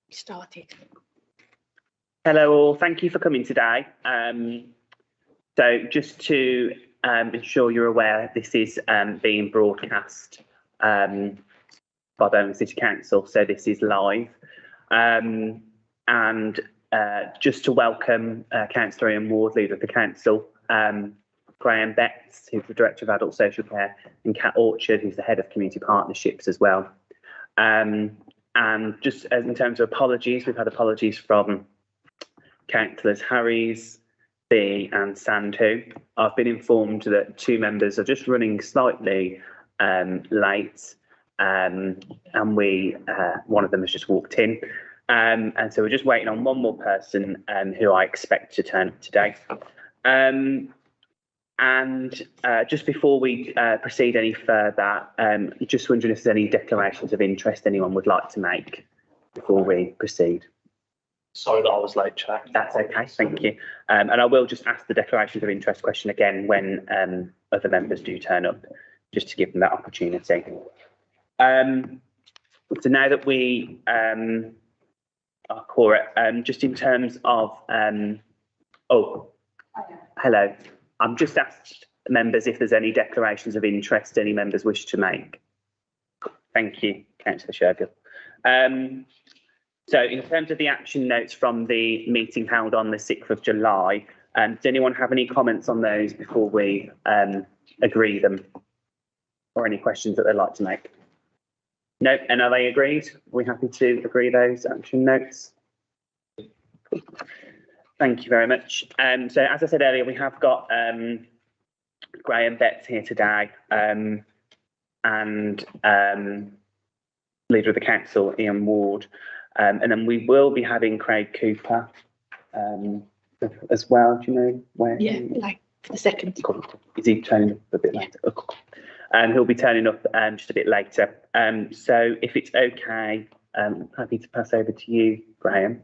Started. Hello all, thank you for coming today. So just to ensure you're aware, this is being broadcast by Birmingham City Council, so this is live. And just to welcome Councillor Ian Ward, Leader of the Council, Graham Betts, who's the Director of Adult Social Care, and Kat Orchard, who's the Head of Community Partnerships as well. And just as in terms of apologies, we've had apologies from Councillors Harries, B and Sandhu. I've been informed that two members are just running slightly late, and one of them has just walked in. And so we're just waiting on one more person who I expect to turn up today. And just before we proceed any further, just wondering if there's any declarations of interest anyone would like to make before we proceed. Sorry that I was late, Chair. That's okay, thank you. And I will just ask the declarations of interest question again when other members do turn up, just to give them that opportunity. So now that we are quorum, just in terms of, oh, hello. I'm just asked members if there's any declarations of interest any members wish to make. Thank you, Councillor Shergill. So in terms of the action notes from the meeting held on the 6th of July, does anyone have any comments on those before we agree them, or any questions that they'd like to make? No, and are they agreed? Are we happy to agree those action notes? Thank you very much. So as I said earlier, we have got Graham Betts here today, and Leader of the Council, Ian Ward. And then we will be having Craig Cooper as well. Do you know where? Yeah, like the second. Is he turning up a bit later? And he'll be turning up just a bit later. So if it's okay, I'm happy to pass over to you, Graham,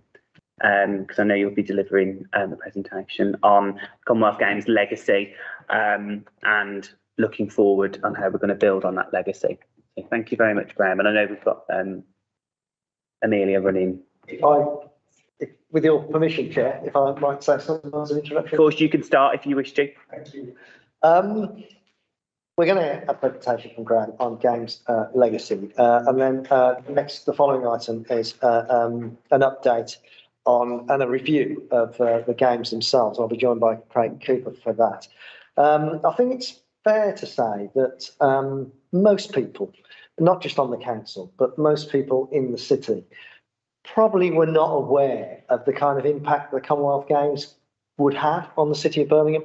because I know you'll be delivering the presentation on Commonwealth Games legacy and looking forward on how we're going to build on that legacy. So thank you very much, Graham. And I know we've got Amelia running. With your permission, Chair, if I might say something as an introduction. Of course, you can start if you wish to. Thank you. We're going to have a presentation from Graham on Games legacy, and then the following item is an update on and a review of the games themselves. I'll be joined by Craig Cooper for that. I think it's fair to say that most people, not just on the council, but most people in the city probably were not aware of the kind of impact the Commonwealth Games would have on the city of Birmingham.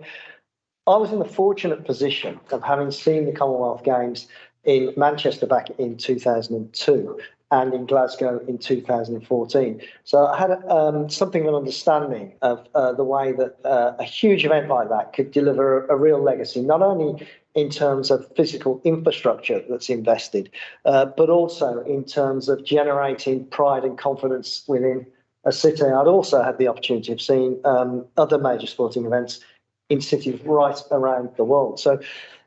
I was in the fortunate position of having seen the Commonwealth Games in Manchester back in 2002 and in Glasgow in 2014. So I had something of an understanding of the way that a huge event like that could deliver a real legacy, not only in terms of physical infrastructure that's invested, but also in terms of generating pride and confidence within a city. I'd also had the opportunity of seeing other major sporting events in cities right around the world. So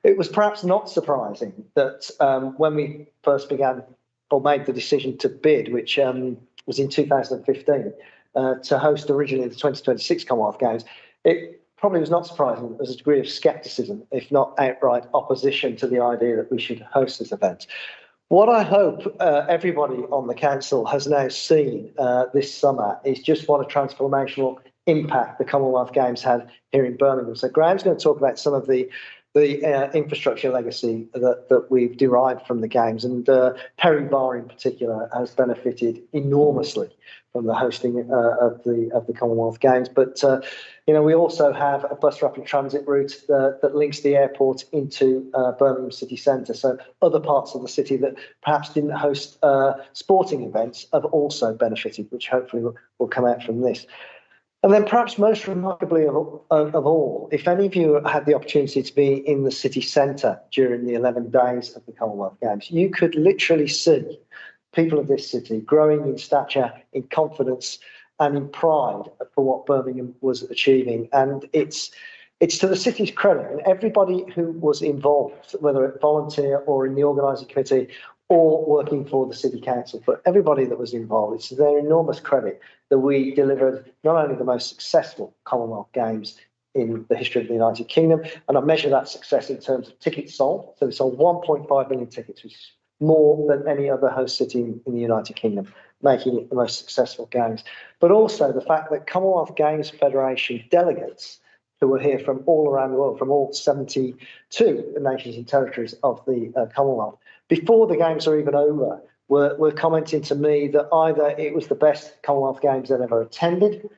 it was perhaps not surprising that when we first began or made the decision to bid, which was in 2015, to host originally the 2026 Commonwealth Games, it probably was not surprising that there's a degree of scepticism, if not outright opposition to the idea that we should host this event. What I hope everybody on the council has now seen this summer is just what a transformational impact the Commonwealth Games had here in Birmingham. So Graham's going to talk about some of the infrastructure legacy that we've derived from the Games, and Perry Bar in particular has benefited enormously from the hosting of the Commonwealth Games. But we also have a bus rapid transit route that links the airport into Birmingham city centre. So other parts of the city that perhaps didn't host sporting events have also benefited, which hopefully will come out from this. And then perhaps most remarkably of all, if any of you had the opportunity to be in the city centre during the 11 days of the Commonwealth Games, you could literally see people of this city growing in stature, in confidence and in pride for what Birmingham was achieving. And it's It's to the city's credit, and everybody who was involved, whether it volunteer or in the organising committee or working for the city council, but everybody that was involved, it's to their enormous credit that we delivered not only the most successful Commonwealth Games in the history of the United Kingdom, and I measure that success in terms of tickets sold. So we sold 1.5 million tickets, which is more than any other host city in the United Kingdom, making it the most successful games. But also the fact that Commonwealth Games Federation delegates who were here from all around the world, from all 72 nations and territories of the Commonwealth, before the games were even over, were commenting to me that either it was the best Commonwealth Games they'd ever attended,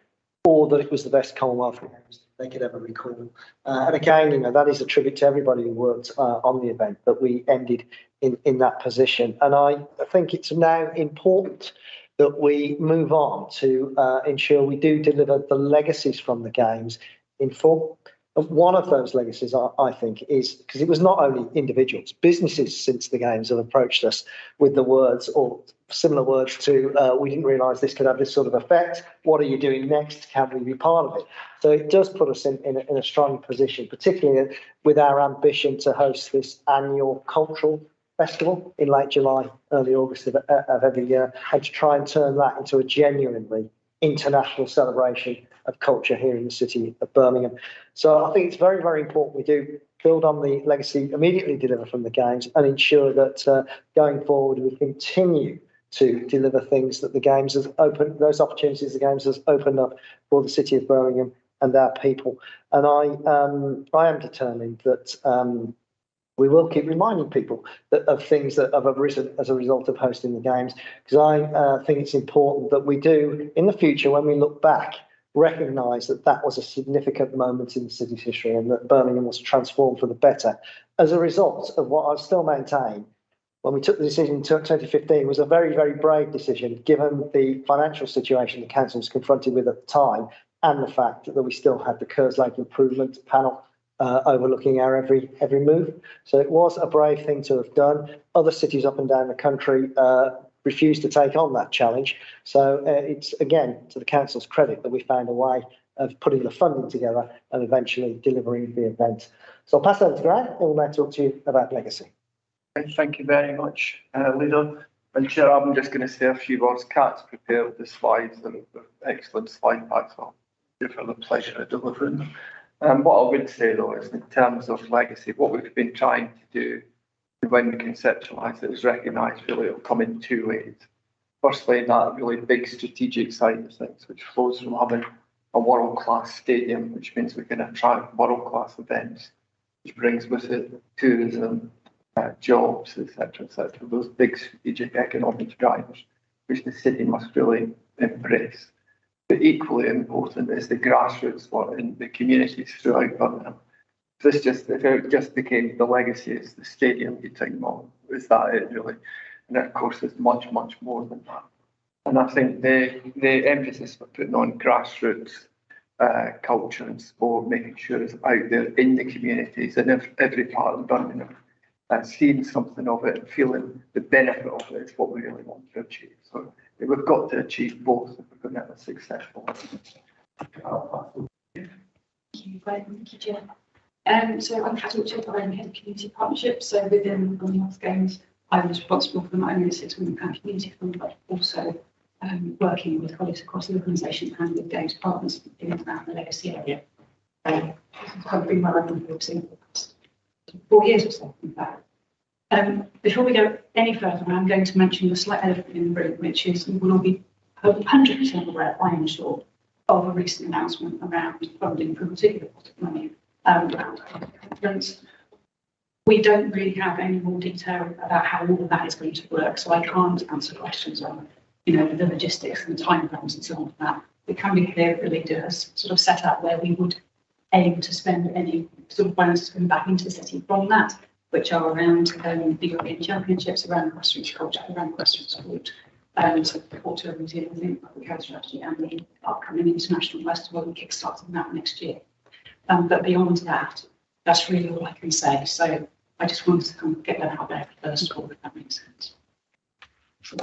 or that it was the best Commonwealth Games they could ever recall. And again, that is a tribute to everybody who worked on the event, that we ended in that position. And I think it's now important that we move on to ensure we do deliver the legacies from the Games in full. And one of those legacies, I think, is because it was not only individuals, businesses since the Games have approached us with the words or similar words to, we didn't realise this could have this sort of effect. What are you doing next? Can we be part of it? So it does put us in a strong position, particularly with our ambition to host this annual cultural festival in late July, early August of every year, and to try and turn that into a genuinely international celebration of culture here in the city of Birmingham. So I think it's very, very important we do build on the legacy, immediately deliver from the Games, and ensure that going forward we continue to deliver things that the Games has opened, those opportunities the Games has opened up for the city of Birmingham and our people. And I am determined that we will keep reminding people of things that have arisen as a result of hosting the Games, because I think it's important that we do, in the future, when we look back, recognise that that was a significant moment in the city's history and that Birmingham was transformed for the better as a result of what I still maintain. When we took the decision in 2015, was a very, very brave decision, given the financial situation the council was confronted with at the time, and the fact that we still had the Kerslake Improvement Panel overlooking our every move. So it was a brave thing to have done. Other cities up and down the country refused to take on that challenge. So it's, again, to the council's credit that we found a way of putting the funding together and eventually delivering the event. So I'll pass over to Grant, and we'll now talk to you about legacy. Thank you very much, Leader. And Chair, I'm just going to say a few words. Kat's prepared the slides, and excellent slide packs. I'll give her the pleasure of delivering them. What I would say, though, is in terms of legacy, what we've been trying to do when we conceptualise it is recognise really it'll come in two ways. Firstly, that really big strategic side of things, which flows from having a world-class stadium, which means we can attract world-class events, which brings with it tourism, jobs, etc., those big strategic economic drivers, which the city must really embrace. But equally important is the grassroots work in the communities throughout Birmingham. If it just became the legacy is the stadium getting on, is that it really? And of course, it's much, much more than that. And I think the emphasis we're putting on grassroots culture and sport, making sure it's out there in the communities and every part of Birmingham, seeing something of it and feeling the benefit of it is what we really want to achieve. So we've got to achieve both if we're going to have a successful. Thank you, Chair. So I'm Untitled Chapter, I'm head of community partnerships. So within the Commonwealth Games, I was responsible for not only the 6 Women Community Fund, but also working with colleagues across the organisation and with Games partners in and around the legacy area. I've been running the for the past 4 years or so, in fact. Before we go any further, I'm going to mention the slight elephant in the room, which is you will all be 100% aware, I am sure, of a recent announcement around funding from particular pot of money around the conference. We don't really have any more detail about how all of that is going to work, so I can't answer questions on, the logistics and the timeframes and so on. That we can be clear that the leader has sort of set out where we would aim to spend any sort of finances coming back into the city from that, which are around the European Championships, around grassroots culture, around grassroots sport, support to Museum of the Public Health Strategy, and the upcoming international festival and kickstarting that next year. But beyond that, that's really all I can say. So I just wanted to kind of get that out there first of all, if that makes sense. So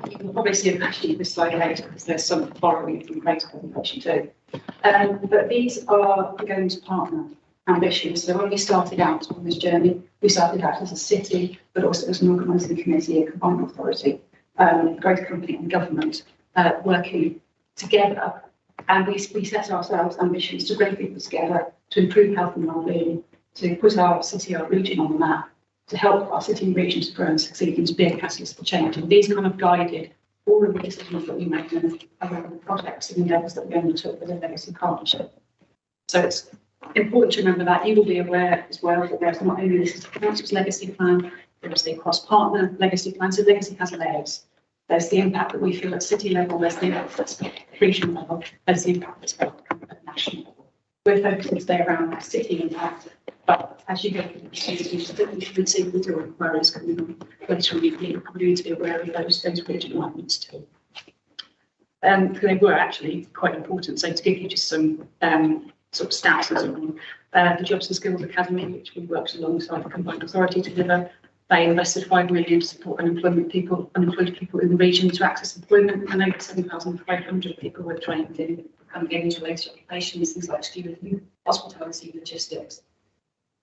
you will probably see a question this slide later because there's some borrowing from great presentation too. But these are the Games partner ambitions. So when we started out on this journey, we started out as a city, but also as an organising committee, a combined authority, growth company and government, working together. And we set ourselves ambitions to bring people together, to improve health and wellbeing, to put our city, our region on the map, to help our city and region to grow and succeed and to be a catalyst for change. And these kind of guided all of the decisions that we made around the projects and endeavours that we undertook with a legacy partnership. So it's important to remember that. You will be aware as well that there's not only this council's legacy plan, there is the cross-partner legacy plan. So legacy has layers. There's the impact that we feel at city level, there's the impact that's at regional level, there's the impact that's at national level. We're focusing today around that city impact, but as you go through the proceedings, you should see the different queries coming on later on. You probably need to be aware of those regional elements too. They were actually quite important. So to give you just some sort of stats and so on, the Jobs and Skills Academy, which we worked alongside the Combined Authority to deliver, they invested 5 million to support unemployed people in the region to access employment, and over 7,500 people were trained in engagement-related occupations, things like stewarding, hospitality, logistics.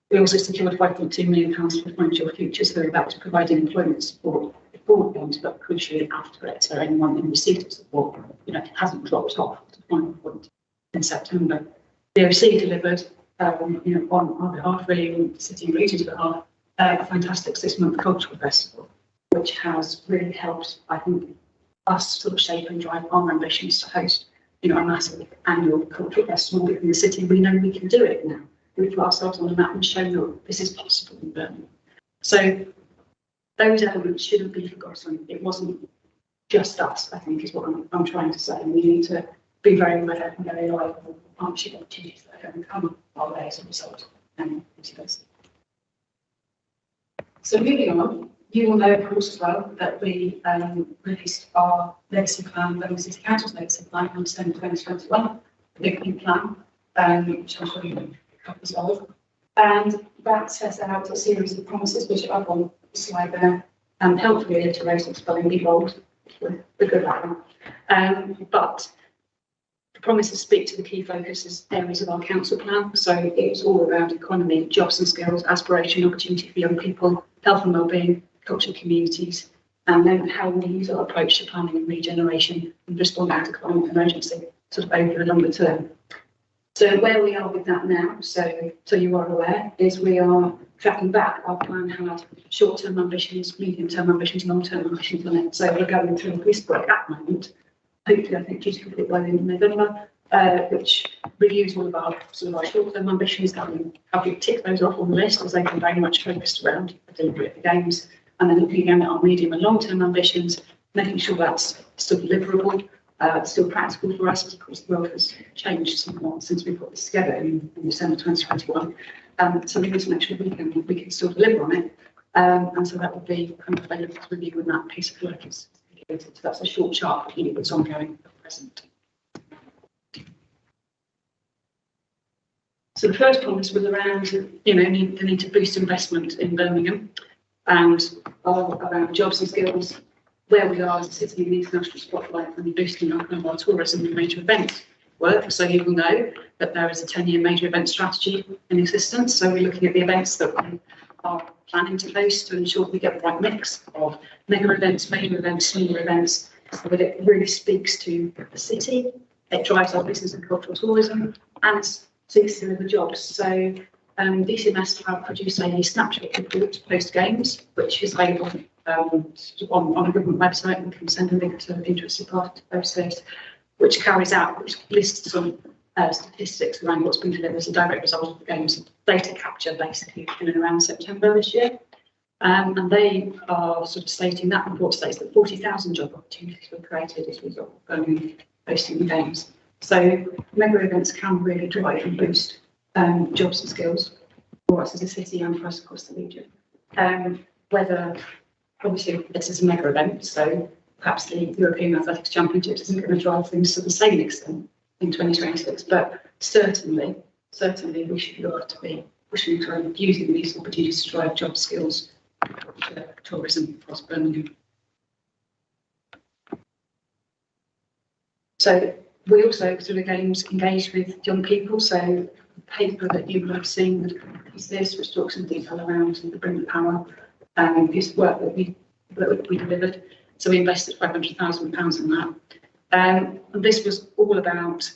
We also secured £5.2 million for Find Your Future, so they're about to provide employment support before games, but crucially after it. So anyone in receipt of support, it hasn't dropped off to the final point in September. The OC delivered, on our behalf, really, on the city and region's behalf, a fantastic 6-month cultural festival, which has really helped, I think, us sort of shape and drive our ambitions to host, a massive annual cultural festival within the city. We know we can do it now. We've put ourselves on the map and shown that this is possible in Birmingham. So those elements shouldn't be forgotten. It wasn't just us, I think, is what I'm trying to say. We need to be very aware and very alive of the partnership opportunities that are going to come our way as a result. So moving on, you will know, of course, as well, that we released our legacy plan, Birmingham City Council's legacy plan on December 2021, the big new plan, which I'm sure you copies of. And that sets out a series of promises, which are up on the slide there, and help reiterate and spelling be bold with the good one. But the promises speak to the key focus areas of our council plan. So it's all around economy, jobs and skills, aspiration, opportunity for young people, health and wellbeing, culture and communities, and then how we use our approach to planning and regeneration and responding to climate emergency sort of over the longer term. So where we are with that now, so you are aware, is we are tracking back. Our plan had short-term ambitions, medium-term ambitions, long-term ambitions on it. So we're going through a whisk break at the moment. Hopefully, I think due to complete by the end of November, which reviews all of our short-term ambitions, how we tick those off on the list, as they've been very much focused around the delivery of the games, and then looking again at our medium and long-term ambitions, making sure that's still deliverable, still practical for us, because of course the world has changed somewhat since we put this together in December 2021. So we need to make sure we can still deliver on it, and so that will be kind of available to review when that piece of work is completed. So that's a short chart for you that's ongoing at present. So the first promise was around, the need to boost investment in Birmingham and around jobs and skills, where we are as a city in the international spotlight and boosting our tourism and major events work. So you will know that there is a 10-year major event strategy in existence. So we're looking at the events that we are planning to host to ensure we get the right mix of mega events, major events, smaller events, so that it really speaks to the city, it drives our business and cultural tourism, and seeks to deliver jobs. So DCMS have produced a snapshot report post games, which is available on a government website, and can send a link to the interested party to post this, which lists some statistics around what's been delivered as a direct result of the games data capture, basically in and around September this year. And they are sort of stating, that report states that 40,000 job opportunities were created as a result of hosting the games. So mega events can really drive and boost jobs and skills for us as a city and for us across the region. Whether, obviously, this is a mega event, so perhaps the European Athletics Championships isn't going to drive things to the same extent in 2026, but certainly we should look to be pushing to using these opportunities to drive job skills, tourism across Birmingham. So We also, through the games, engaged with young people. So the paper that you will have seen is this, which talks in detail around the Bring the Power this work that we delivered. So we invested £500,000 in that. And this was all about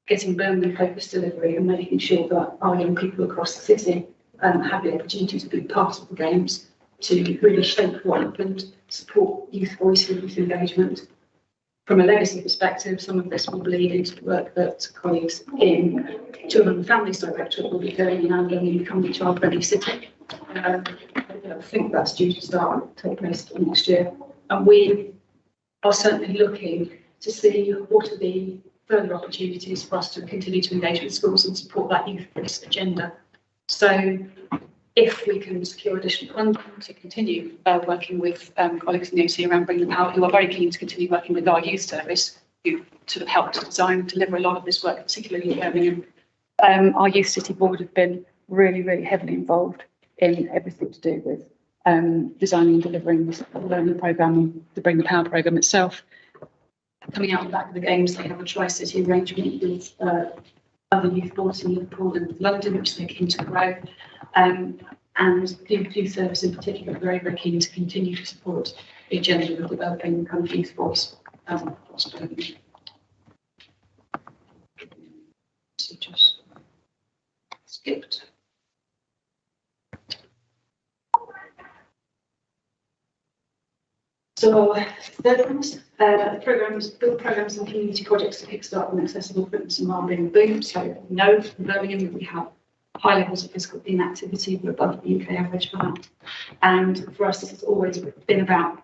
getting Birmingham focused delivery and making sure that our young people across the city have the opportunity to be part of the games, to really shape what happened, support youth voice and youth engagement. From a legacy perspective, some of this will bleed into the work that colleagues in Children and Families Directorate will be doing in Birmingham becoming a child-friendly city. I think that's due to take place next year. And we are certainly looking to see what are the further opportunities for us to continue to engage with schools and support that youth voice agenda. So if we can secure additional funding to continue working with colleagues in the OC around Bring the Power, who are very keen to continue working with our youth service, who sort of helped design and deliver a lot of this work, particularly in Birmingham. Our Youth City Board have been really, really heavily involved in everything to do with designing and delivering this learning programme, the Bring the Power programme itself. Coming out the back of the games, they have a tri-city arrangement with other youth boards in Liverpool and London, which they're keen to grow. And the youth service in particular, very, very keen to continue to support the agenda of developing kind of youth voice across Birmingham. So just skipped. So programs, build programs and community projects to kickstart an accessible fitness and wellbeing boom. So we know in Birmingham we have high levels of physical inactivity, we're above the UK average for that. And for us, this has always been about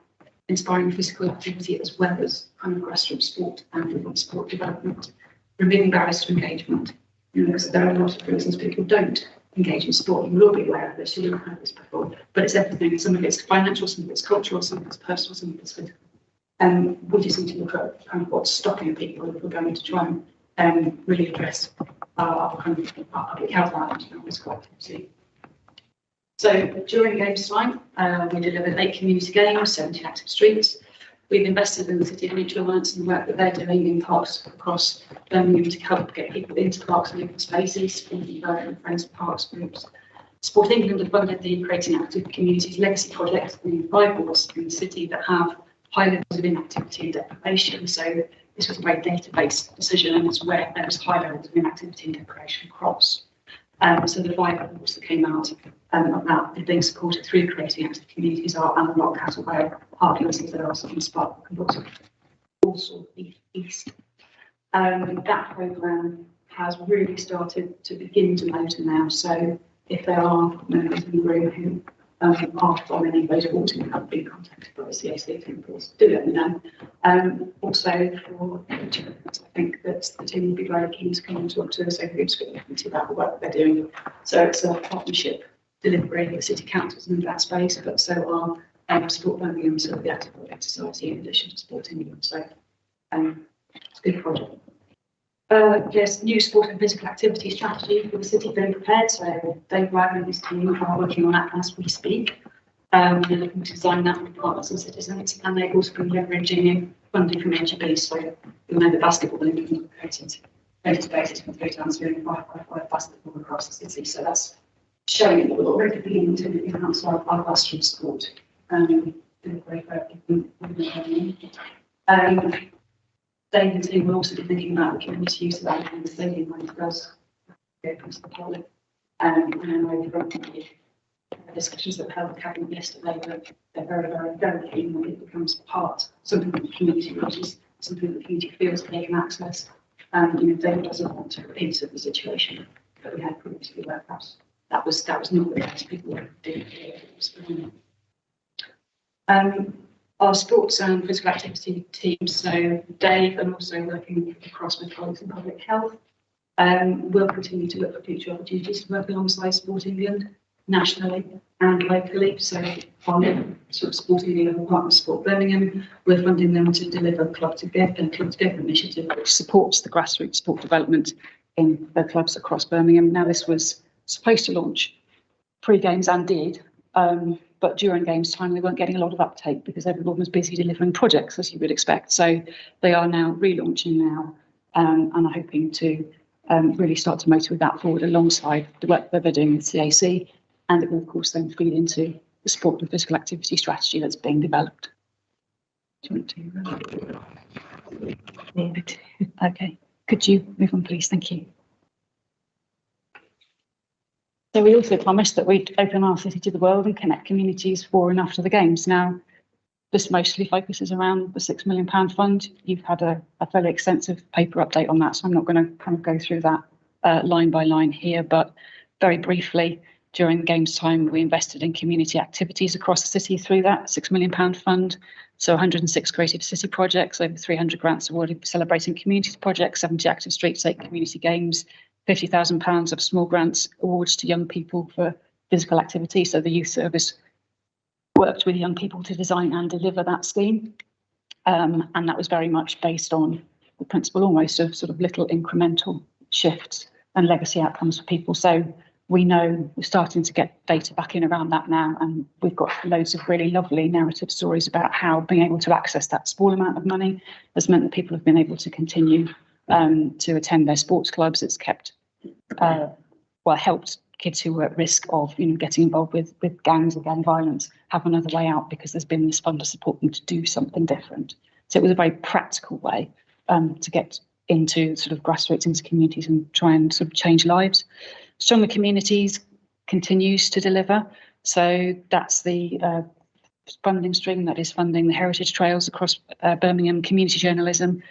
inspiring physical activity as well as kind of grassroots sport and sport development, removing barriers to engagement. Because there are a lot of reasons people don't engage in sport. You will be aware of this, you will have heard this before, but it's everything. Some of it's financial, some of it's cultural, some of it's personal, some of it's physical. We just need to look at kind of what's stopping people if we're going to try and really address our public health outcomes and physical activity. So during games time, we delivered 8 community games, 70 active streets. We've invested in the City of Mutual Alliance and the work that they're doing in parks across Birmingham to help get people into parks and open spaces, friends of parks groups. Sport England have funded the Creating Active Communities Legacy Project in 5 wards in the city that have high levels of inactivity and deprivation. So this was a very data-based decision, and it's where there was high levels of inactivity and deprivation across. So the 5 wards that came out of that are being supported through Creating Active Communities are Unlock, Castleway, Harkness, and Spark, and also East. That programme has really started to begin to motor now. So if there are members in the room who are from any of those wards who have been contacted by the CAC, please do let me know. Also for I think that the team will be very keen to come and talk to us over the about the work they're doing. So it's a partnership delivery with city councils in that space, but so are Sport Birmingham, so the Active Project Society in addition to Sport England. So it's a good project. There's new sport and physical activity strategy for the city being prepared. So Dave Wagner and his team are working on that as we speak. They're looking to design that with partners and citizens, and they've also been leveraging funding from NGB. So you know the basketball Olympic created basis from 3 times doing 5 basketball across the city. So that's showing that we're already beginning to enhance our grassroots sport. Dave and team will also be thinking about the community use of that in the stadium when it does open to the public. And I know from the discussions that we had with Cabinet yesterday that they're very keen when it becomes something that the community uses, something that the community feels that they can access. And Dave doesn't want to repeat the situation that we had previously where perhaps that was not the case. People were doing it. Our sports and physical activity teams, so Dave and also working across with colleagues in public health, will continue to look for future opportunities to work alongside Sport England nationally and locally. So on sort of Sport England partner Sport Birmingham, we're funding them to deliver Club Together initiative, which supports the grassroots sport development in the clubs across Birmingham. Now this was supposed to launch pre-games and did. But during games time, they weren't getting a lot of uptake because everyone was busy delivering projects, as you would expect. So they are now relaunching now and are hoping to really start to motivate that forward alongside the work that they're doing with CAC, and it will of course then feed into the sport and physical activity strategy that's being developed. Do you want to? Okay, could you move on please? Thank you. So we also promised that we'd open our city to the world and connect communities for and after the games. Now, this mostly focuses around the £6 million fund. You've had a fairly extensive paper update on that, so I'm not going to kind of go through that line by line here, but very briefly, during the games time, we invested in community activities across the city through that £6 million fund. So 106 creative city projects, over 300 grants awarded for celebrating community projects, 70 active streets, 8 community games, £50,000 of small grants awards to young people for physical activity. So the youth service worked with young people to design and deliver that scheme. And that was very much based on the principle almost of sort of little incremental shifts and legacy outcomes for people. So we know we're starting to get data back in around that now, and we've got loads of really lovely narrative stories about how being able to access that small amount of money has meant that people have been able to continue to attend their sports clubs. It's kept, helped kids who were at risk of getting involved with gangs and gang violence have another way out because there's been this fund to support them to do something different. So it was a very practical way to get into sort of grassroots into communities and try and sort of change lives. Stronger Communities continues to deliver. So that's the funding stream that is funding the heritage trails across Birmingham, community journalism,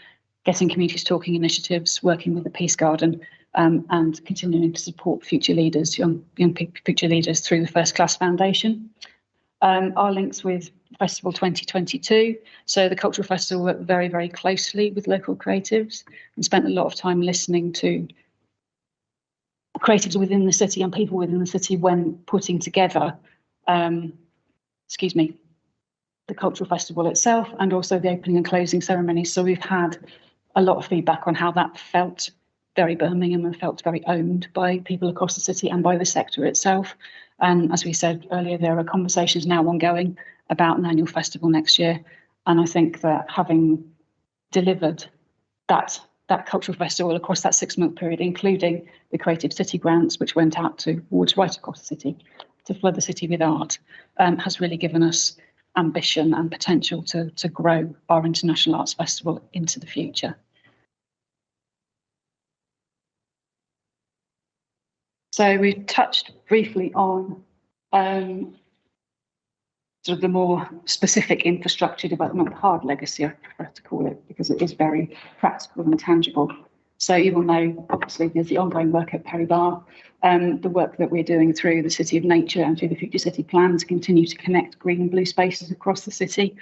getting communities talking initiatives, working with the Peace Garden, and continuing to support future leaders, young future leaders through the First Class Foundation. Our links with Festival 2022. So the Cultural Festival worked very, very closely with local creatives and spent a lot of time listening to creatives within the city and people within the city when putting together, the Cultural Festival itself and also the opening and closing ceremonies. So we've had a lot of feedback on how that felt very Birmingham and felt very owned by people across the city and by the sector itself. And as we said earlier, there are conversations now ongoing about an annual festival next year. And I think that having delivered that cultural festival across that 6-month period, including the Creative City grants, which went out to wards right across the city to flood the city with art, has really given us ambition and potential to grow our International Arts Festival into the future. So we touched briefly on sort of the more specific infrastructure development, hard legacy, I prefer to call it, because it is very practical and tangible. So you will know, obviously, there's the ongoing work at Perry Bar, the work that we're doing through the City of Nature and through the Future City Plan to continue to connect green and blue spaces across the city.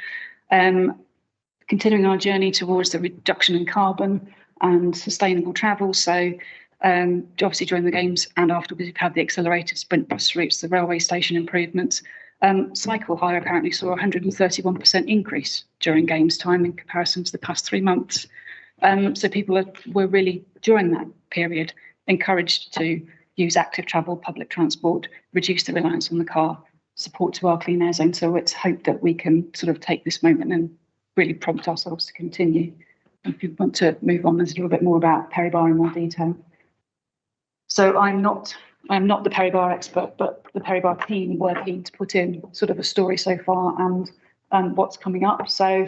Continuing our journey towards the reduction in carbon and sustainable travel. So obviously during the games and afterwards, we've had the accelerated sprint bus routes, the railway station improvements. Cycle hire apparently saw a 131% increase during games time in comparison to the past 3 months. So people were really, during that period, encouraged to use active travel, public transport, reduce the reliance on the car, support to our clean air zone. So it's hoped that we can sort of take this moment and really prompt ourselves to continue. If you want to move on, there's a little bit more about Perry Bar in more detail. So I'm not the Perry Bar expert, but the Perry Bar team working to put in sort of a story so far and what's coming up. So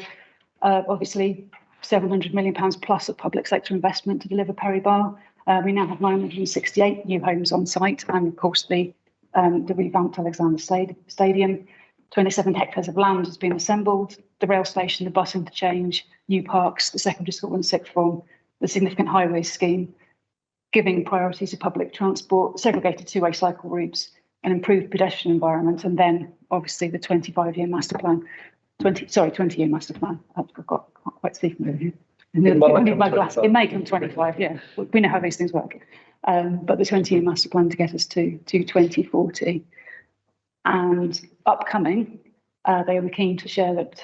obviously £700 million plus of public sector investment to deliver Perry Bar. We now have 968 new homes on site, and of course the revamped Alexander Stadium. 27 hectares of land has been assembled. The rail station, the bus interchange, new parks, the secondary school and sixth form, the significant highway scheme, giving priority to public transport, segregated two-way cycle routes, an improved pedestrian environment, and then obviously the 20-year master plan. 20-year master plan. I've got quite speaking over here. It may come 25, yeah. We know how these things work. But the 20-year master plan to get us to 2040. And upcoming, they were keen to share that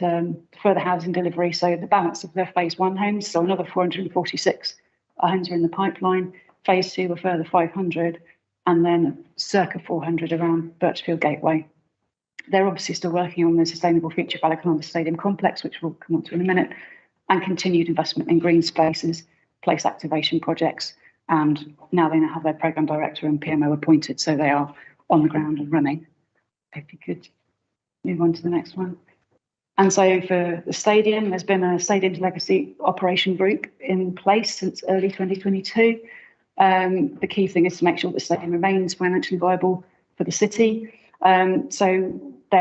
further housing delivery, so the balance of their phase 1 homes, so another 446 homes are in the pipeline. Phase 2, a further 500, and then circa 400 around Birchfield Gateway. They're obviously still working on the sustainable future of Alexander Stadium complex, which we'll come on to in a minute, and continued investment in green spaces place activation projects. And now they have their programme director and PMO appointed, so they are on the ground and running. If you could move on to the next one. And so for the stadium, there's been a Stadium to Legacy operation group in place since early 2022. The key thing is to make sure the stadium remains financially viable for the city. So they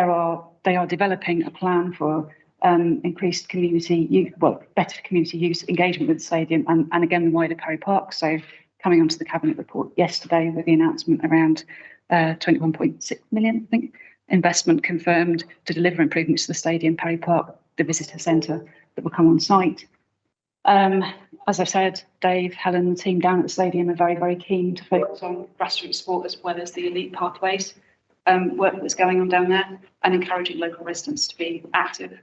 are developing a plan for increased community use, better community use engagement with the stadium and again the wider Perry Park. So coming onto the cabinet report yesterday with the announcement around 21.6 million, I think, investment confirmed to deliver improvements to the stadium, Perry Park, the visitor centre that will come on site. As I said, Dave, Helen, and the team down at the stadium are very, very keen to focus on grassroots sport as well as the elite pathways work that's going on down there and encouraging local residents to be active.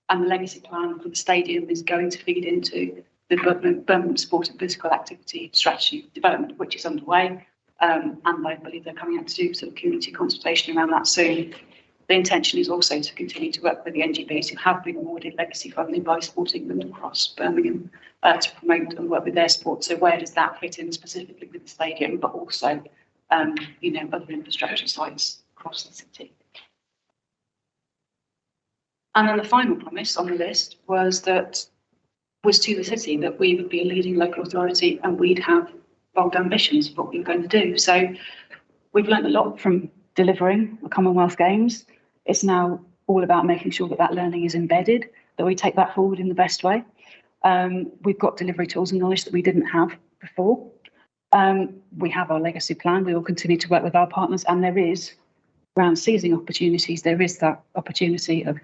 And the legacy plan for the stadium is going to feed into the Birmingham Sport and Physical Activity Strategy development, which is underway. And I believe they're coming out to do some community consultation around that soon. The intention is also to continue to work with the NGBs who have been awarded legacy funding by Sport England across Birmingham to promote and work with their sport. So where does that fit in specifically with the stadium, but also, other infrastructure sites across the city? And then the final promise on the list was to the city that we would be a leading local authority and we'd have bold ambitions for what we were going to do. So we've learned a lot from delivering the Commonwealth Games. It's now all about making sure that learning is embedded, that we take that forward in the best way. We've got delivery tools and knowledge that we didn't have before. We have our legacy plan. We will continue to work with our partners, and there is, around seizing opportunities, there is that opportunity of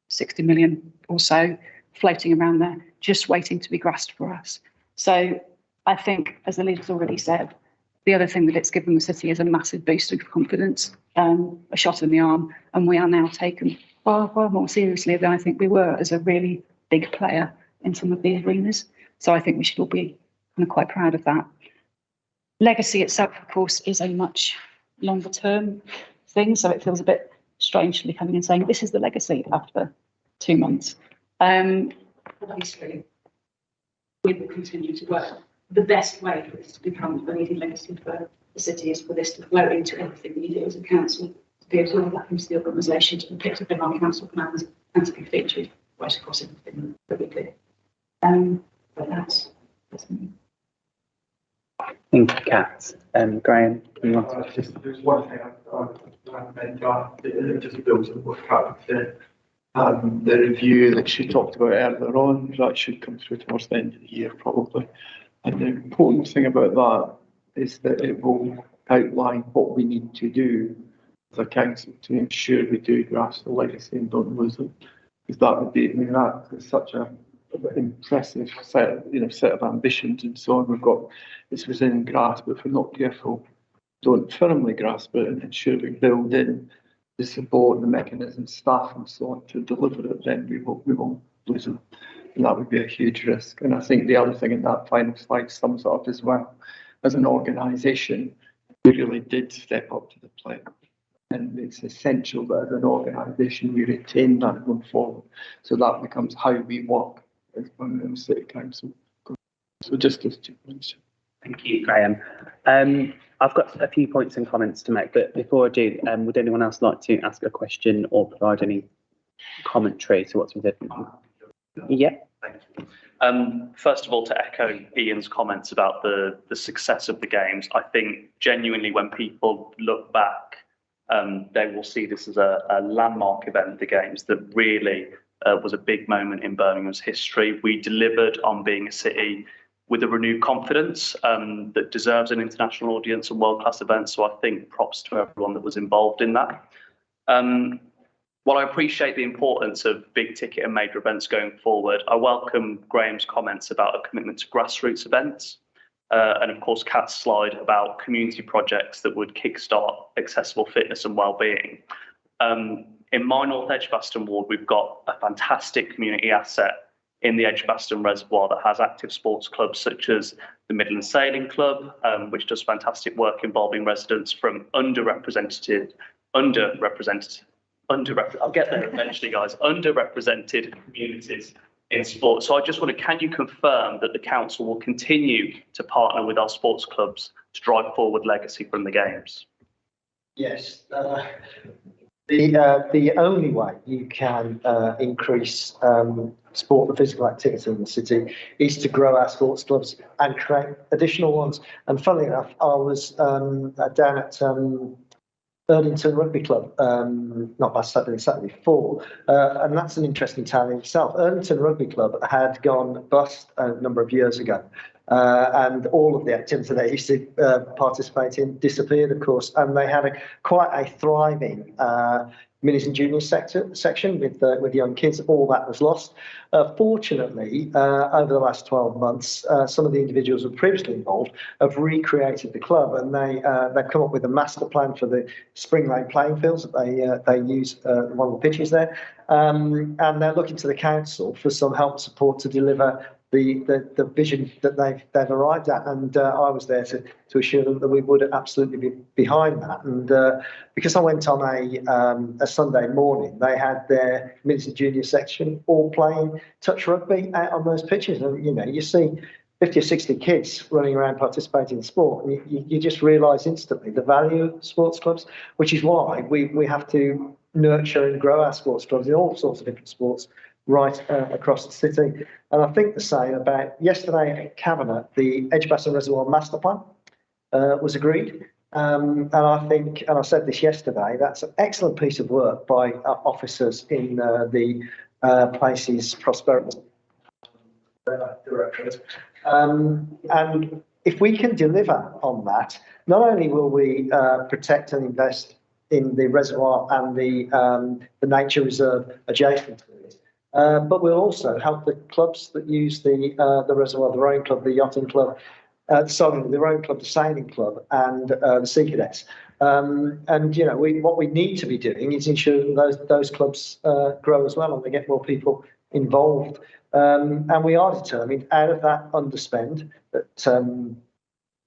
60 million or so floating around there, just waiting to be grasped for us. So I think, as the leader's already said, the other thing that it's given the city is a massive boost of confidence, a shot in the arm, and we are now taken far, far more seriously than I think we were as a really big player in some of these arenas. So I think we should all be kind of quite proud of that. Legacy itself, of course, is a much longer term thing, so it feels a bit strange to be coming and saying this is the legacy after 2 months. Obviously, we will continue to work. The best way for this to become a leading legacy for the city is for this to flow into everything we do as a council, to be absorbed back into the organisation, to be picked up in our council plans, and to be featured right across everything that we do. But that's me. Thank you, Kat. Graham, you want to? There's one thing I've meant just builds on what Kat said. The review that she talked about earlier on, that should come through towards the end of the year probably. And the important thing about that is that it will outline what we need to do as a council to ensure we do grasp the legacy and don't lose it. Because that would be, that is such an impressive set of ambitions and so on. It's within grasp, but if we're not careful, don't firmly grasp it and ensure we build in the support, the mechanisms, staff and so on to deliver it, then we won't lose it. And that would be a huge risk. And I think the other thing in that final slide sums it up as well. As an organisation, we really did step up to the plate. And it's essential that as an organisation we retain that going forward. So that becomes how we work as Birmingham City Council. So just those 2 points. Thank you, Graham. I've got a few points and comments to make, but before I do, would anyone else like to ask a question or provide any commentary to what's been said? Yeah. Thank you. First of all, to echo Ian's comments about the success of the games, I think genuinely when people look back, they will see this as a landmark event, the games, that really was a big moment in Birmingham's history. We delivered on being a city with a renewed confidence that deserves an international audience and world-class events. So I think props to everyone that was involved in that. While I appreciate the importance of big ticket and major events going forward, I welcome Graham's comments about a commitment to grassroots events. And of course, Kat's slide about community projects that would kickstart accessible fitness and wellbeing. In my North Edgbaston ward, we've got a fantastic community asset in the Edgbaston Reservoir that has active sports clubs such as the Midland Sailing Club, which does fantastic work involving residents from underrepresented communities in sport. So I just want to, can you confirm that the council will continue to partner with our sports clubs to drive forward legacy from the games? Yes. The only way you can increase sport and physical activity in the city is to grow our sports clubs and create additional ones. And funnily enough, I was down at Erdington Rugby Club, not last Saturday, Saturday before, and that's an interesting town in itself. Erdington Rugby Club had gone bust a number of years ago, and all of the activity they used to participate in disappeared, of course, and they had quite a thriving minis and juniors section with young kids. All that was lost. Fortunately, over the last 12 months, some of the individuals who were previously involved have recreated the club, and they've come up with a master plan for the Spring Lane playing fields that they use one of the pitches there, and they're looking to the council for some help and support to deliver the vision that they've arrived at, and I was there to assure them that we would absolutely be behind that. And because I went on a Sunday morning, they had their minis and junior section all playing touch rugby out on those pitches, and you see 50 or 60 kids running around participating in sport, and you just realise instantly the value of sports clubs, which is why we have to nurture and grow our sports clubs in all sorts of different sports right across the city. And I think the same about yesterday at Cabinet, the Edgbaston Reservoir Master Plan was agreed. And I think, and I said this yesterday, that's an excellent piece of work by officers in the Places Prosperity Directorate. And if we can deliver on that, not only will we protect and invest in the reservoir and the nature reserve adjacent to it, but we'll also help the clubs that use the reservoir, the rowing club, the yachting club, the rowing club, the sailing club, and the Sea Cadets. And what we need to be doing is ensure that those clubs grow as well, and they get more people involved. And we are determined, out of that underspend that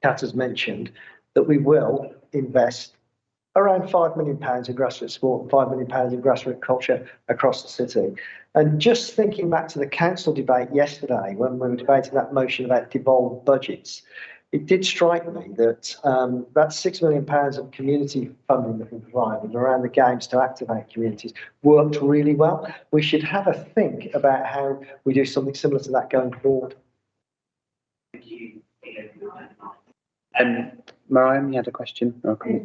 Kat has mentioned, that we will invest around £5 million in grassroots sport and £5 million in grassroots culture across the city. And just thinking back to the council debate yesterday, when we were debating that motion about devolved budgets, it did strike me that that £6 million of community funding that we provided around the games to activate communities worked really well. We should have a think about how we do something similar to that going forward. Thank you. Mariah, you had a question? Okay.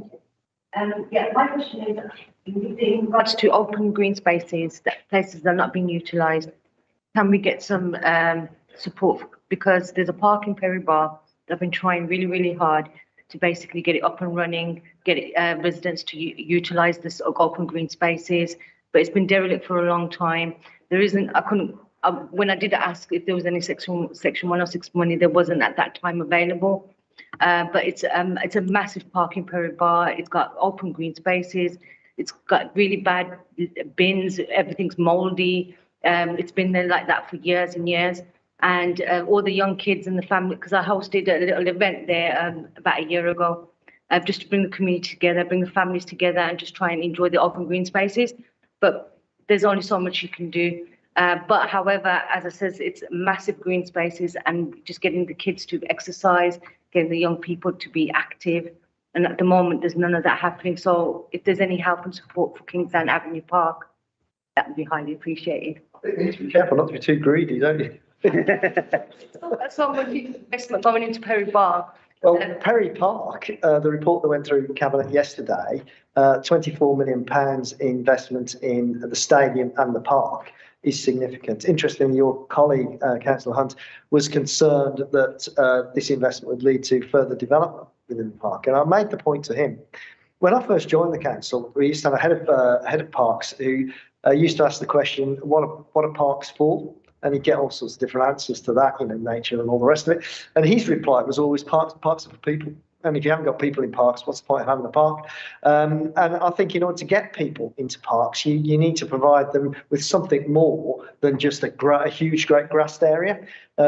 Yeah, my question is, in regards to open green spaces, that places are not being utilised, can we get some support? Because there's a park in Perry Bar that have been trying really, really hard to basically get it up and running, get residents to utilise this open green spaces, but it's been derelict for a long time. There isn't, when I did ask if there was any section 106 money, there wasn't at that time available. But it's a massive park in Perry Bar. It's got open green spaces. It's got really bad bins. Everything's mouldy. It's been there like that for years and years. And all the young kids and the family, because I hosted a little event there about a year ago, just to bring the community together, bring the families together, and just try and enjoy the open green spaces. But there's only so much you can do. But however, as I said, it's massive green spaces, and just getting the kids to exercise, getting the young people to be active. And at the moment, there's none of that happening. So if there's any help and support for Kingsdown Avenue Park, that would be highly appreciated. You need to be careful not to be too greedy, don't you? That's so much investment going into Perry Bar. Well, Perry Park, the report that went through Cabinet yesterday, £24 million investment in the stadium and the park is significant. Interestingly, your colleague, Councillor Hunt, was concerned that this investment would lead to further development within the park. And I made the point to him. When I first joined the council, we used to have a head of parks who used to ask the question, what are parks for? And he'd get all sorts of different answers to that, nature and all the rest of it. And his reply was always parks are for people. And if you haven't got people in parks, what's the point of having a park? And I think in order to get people into parks, you need to provide them with something more than just a huge, great grassed area.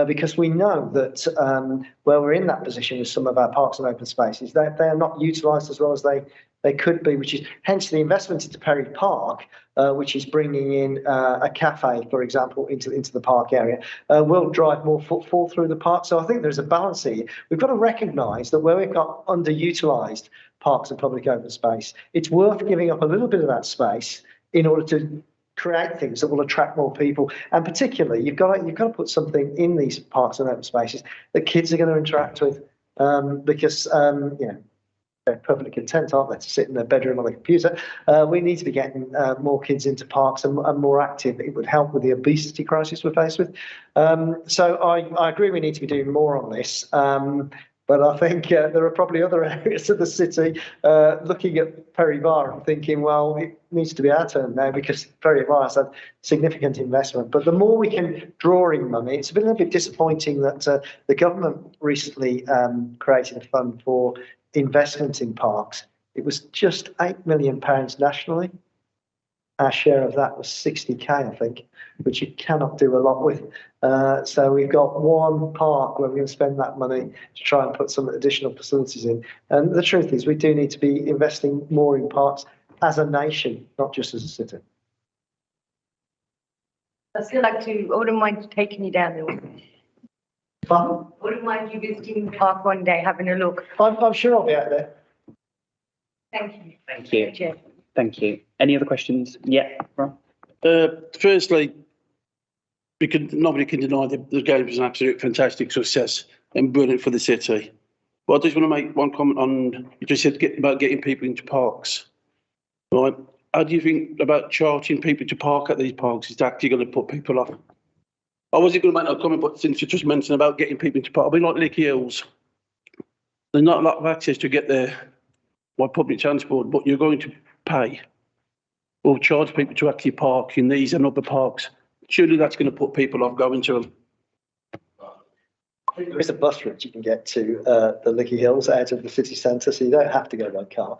Because we know that where we're in that position with some of our parks and open spaces, they are not utilised as well as they they could be, which is hence the investment into Perry Park, which is bringing in a cafe, for example, into the park area, will drive more footfall through the park. So I think there's a balance here. We've got to recognise that where we've got underutilised parks and public open space, it's worth giving up a little bit of that space in order to create things that will attract more people. And particularly, you've got to put something in these parks and open spaces that kids are going to interact with, because they're perfectly content, aren't they, to sit in their bedroom on the computer. We need to be getting more kids into parks and more active. It would help with the obesity crisis we're faced with. So I agree we need to be doing more on this. But I think there are probably other areas of the city looking at Perry Bar and thinking, well, it needs to be our turn now because Perry Bar has had significant investment. But the more we can draw in money, it's been a little bit disappointing that the government recently created a fund for investment in parks. It was just £8 million nationally. Our share of that was 60k, I think, which you cannot do a lot with. So we've got one park where we're going to spend that money to try and put some additional facilities in. And the truth is, we do need to be investing more in parks as a nation, not just as a city. I still like to, I wouldn't mind taking you down there. Fun? Wouldn't mind you visiting the park one day, having a look. I'm sure I'll be out there. Thank you. Thank you. Chair. Thank you. Any other questions? Yeah, Ron? Firstly, nobody can deny the game was an absolute fantastic success and brilliant for the city. But I just want to make one comment on, you just said about getting people into parks. Right? How do you think about charging people to park at these parks is actually going to put people off? I wasn't going to make no comment, but since you just mentioned about getting people into parks, I mean, like Licky Hills, there's not a lot of access to get there by public transport, but you're going to pay or charge people to actually park in these and other parks. Surely that's going to put people off going to them. There is a bus route you can get to the Licky Hills out of the city centre, so you don't have to go by car.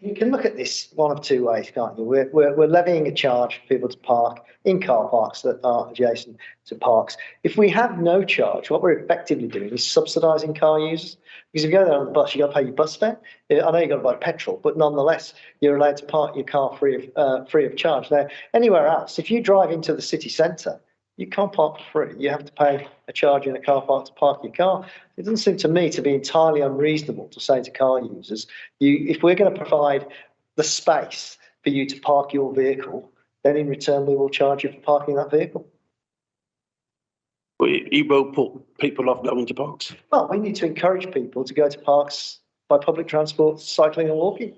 You can look at this one of two ways, can't you? We're levying a charge for people to park in car parks that are adjacent to parks. If we have no charge, what we're effectively doing is subsidising car users. Because if you go there on the bus, you've got to pay your bus fare. I know you've got to buy petrol, but nonetheless, you're allowed to park your car free of charge. Now, anywhere else, if you drive into the city centre, you can't park for free. You have to pay a charge in a car park to park your car. It doesn't seem to me to be entirely unreasonable to say to car users, if we're going to provide the space for you to park your vehicle, then in return we will charge you for parking that vehicle. But it will put people off going to parks. Well, we need to encourage people to go to parks by public transport, cycling and walking.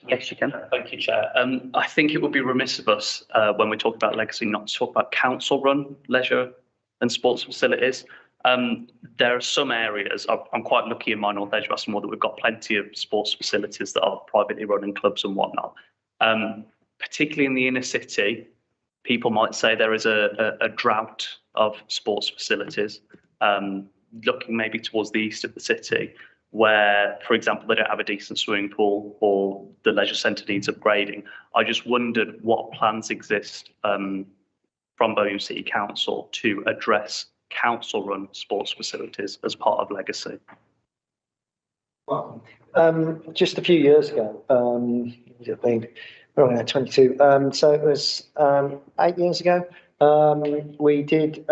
Yes, you can. Thank you, Chair. I think it would be remiss of us when we talk about legacy not to talk about council-run leisure and sports facilities. There are some areas, I'm quite lucky in my North Edge Westmore that we've got plenty of sports facilities that are privately run in clubs and whatnot. Particularly in the inner city, people might say there is a drought of sports facilities, looking maybe towards the east of the city, where, for example, they don't have a decent swimming pool or the leisure centre needs upgrading. I just wondered what plans exist from Birmingham City Council to address council-run sports facilities as part of legacy. Well, just a few years ago, we're only 22, so it was 8 years ago, we did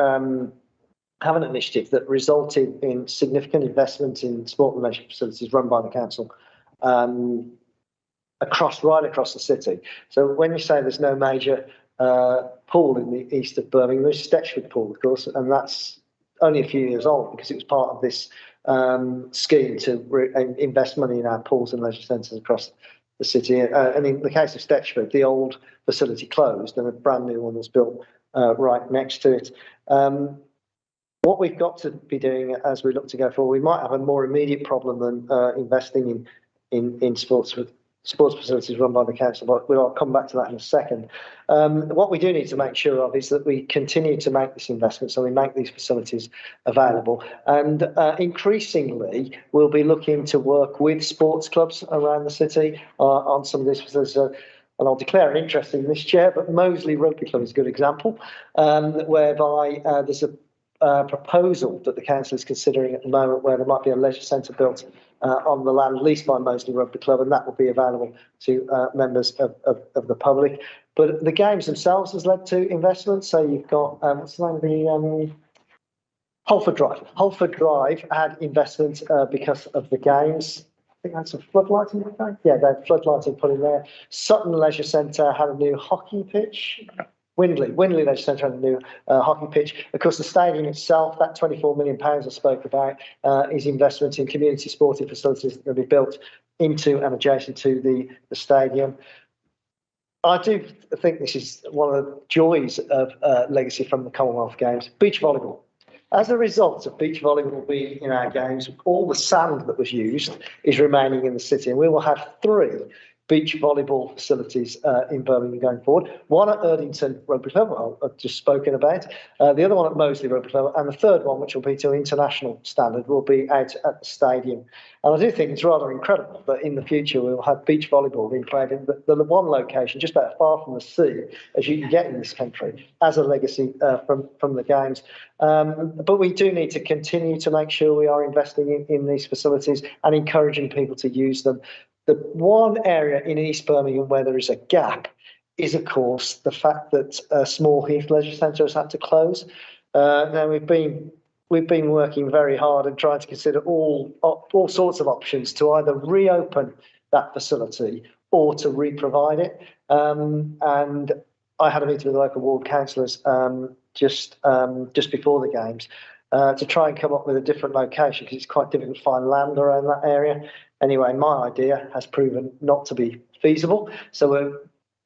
have an initiative that resulted in significant investment in sport and leisure facilities run by the council right across the city. So when you say there's no major pool in the east of Birmingham, there's Stetchford Pool, of course, and that's only a few years old because it was part of this scheme to invest money in our pools and leisure centres across the city. And in the case of Stetchford, the old facility closed and a brand new one was built right next to it. What we've got to be doing as we look to go forward, we might have a more immediate problem than investing in sports facilities run by the council, but I'll come back to that in a second. What we do need to make sure of is that we continue to make this investment, so we make these facilities available. And increasingly, we'll be looking to work with sports clubs around the city on some of these facilities. And I'll declare an interest in this, Chair, but Moseley Rugby Club is a good example, whereby there's proposal that the council is considering at the moment, where there might be a leisure centre built on the land leased by Moseley Rugby Club, and that will be available to members of the public. But the games themselves has led to investments. So you've got what's the name of the Holford Drive. Holford Drive had investment because of the games. I think that's a floodlighting. Yeah, they had floodlighting put in there. Sutton Leisure Centre had a new hockey pitch. Windley Leisure Centre had a new hockey pitch. Of course, the stadium itself, that £24 million I spoke about, is investment in community sporting facilities that will be built into and adjacent to the stadium. I do think this is one of the joys of legacy from the Commonwealth Games. Beach volleyball. As a result of beach volleyball being in our games, all the sand that was used is remaining in the city, and we will have 3 beach volleyball facilities in Birmingham going forward. One at Erdington Rugby Club, I've just spoken about. The other one at Moseley Rugby Club, and the third one, which will be to international standard, will be out at the stadium. And I do think it's rather incredible that in the future we will have beach volleyball being played in the one location, just about as far from the sea as you can get in this country, as a legacy from the games. But we do need to continue to make sure we are investing in these facilities and encouraging people to use them. The one area in East Birmingham where there is a gap is, of course, the fact that Small Heath Leisure Centre has had to close. Now we've been working very hard and trying to consider all sorts of options to either reopen that facility or to re-provide it. And I had a meeting with the local ward councillors just before the games to try and come up with a different location, because it's quite difficult to find land around that area. Anyway, my idea has proven not to be feasible, so we're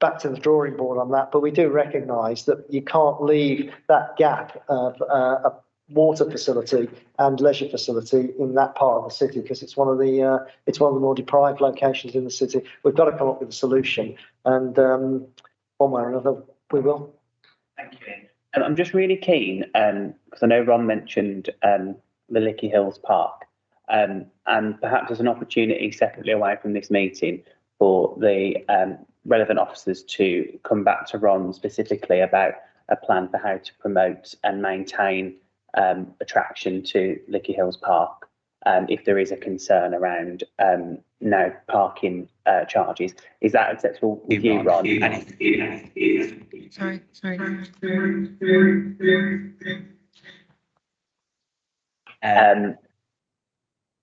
back to the drawing board on that. But we do recognise that you can't leave that gap of a water facility and leisure facility in that part of the city, because it's one of the more deprived locations in the city. We've got to come up with a solution, and one way or another, we will. Thank you. I'm just really keen, because I know Ron mentioned the Lickey Hills Park, and perhaps there's an opportunity separately away from this meeting for the relevant officers to come back to Ron specifically about a plan for how to promote and maintain attraction to Lickey Hills Park, if there is a concern around no parking charges. Is that acceptable with you, Ron? Sorry.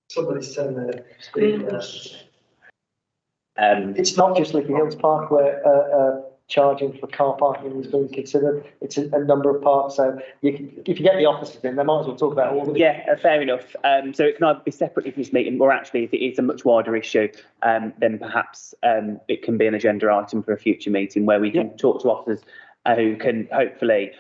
Somebody's telling me it's not just Lickey Hills Park where charging for car parking is being considered. It's a number of parks. So if you get the officers in, they might as well talk about all of it. Yeah, fair enough. So it can either be separately from this meeting, or actually, if it is a much wider issue, then perhaps it can be an agenda item for a future meeting where we can talk to officers who can hopefully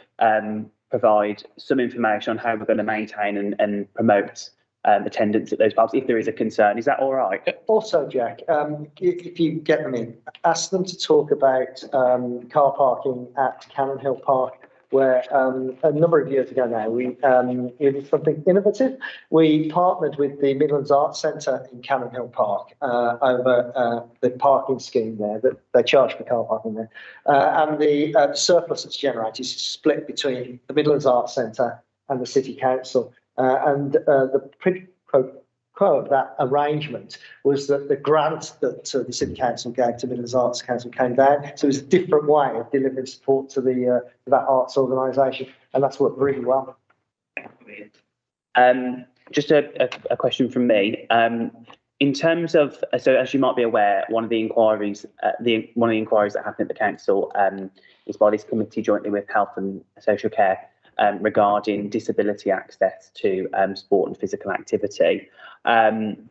provide some information on how we're going to maintain and promote attendance at those parks if there is a concern. Is that all right? Also, Jack, if you get them in, ask them to talk about car parking at Cannon Hill Park, where a number of years ago now we did something innovative. We partnered with the Midlands Arts Centre in Cannon Hill Park over the parking scheme there, that they charge for car parking there, and the surplus that's generated is split between the Midlands Arts Centre and the City Council. And the quid pro quo of that arrangement was that the grant that the City Council gave to Midlands Arts Council came down. So it was a different way of delivering support to that arts organisation, and that's worked really well. Just a question from me. In terms of, so as you might be aware, one of the inquiries that happened at the council is by this committee jointly with Health and Social Care, regarding disability access to sport and physical activity. And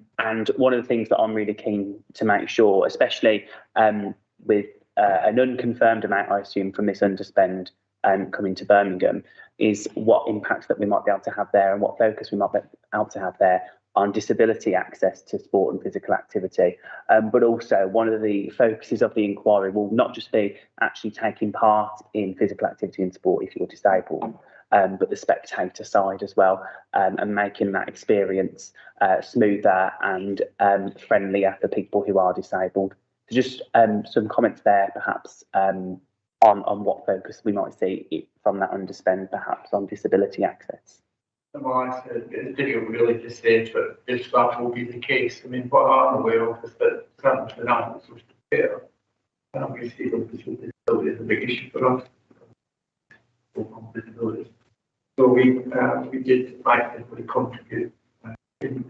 one of the things that I'm really keen to make sure, especially with an unconfirmed amount, I assume, from this underspend coming to Birmingham, is what impact that we might be able to have there and what focus we might be able to have there on disability access to sport and physical activity. But also one of the focuses of the inquiry will not just be actually taking part in physical activity and sport if you're disabled, but the spectator side as well, and making that experience smoother and friendlier for people who are disabled. So just some comments there, perhaps, on what focus we might see from that underspend, perhaps on disability access. well, I said, it's difficult really to say, but if that will be the case, I mean, what I'm aware of is that certainly for that, it's sort of fair. And we see that visibility is a big issue for us. Visibility. So we did actively contribute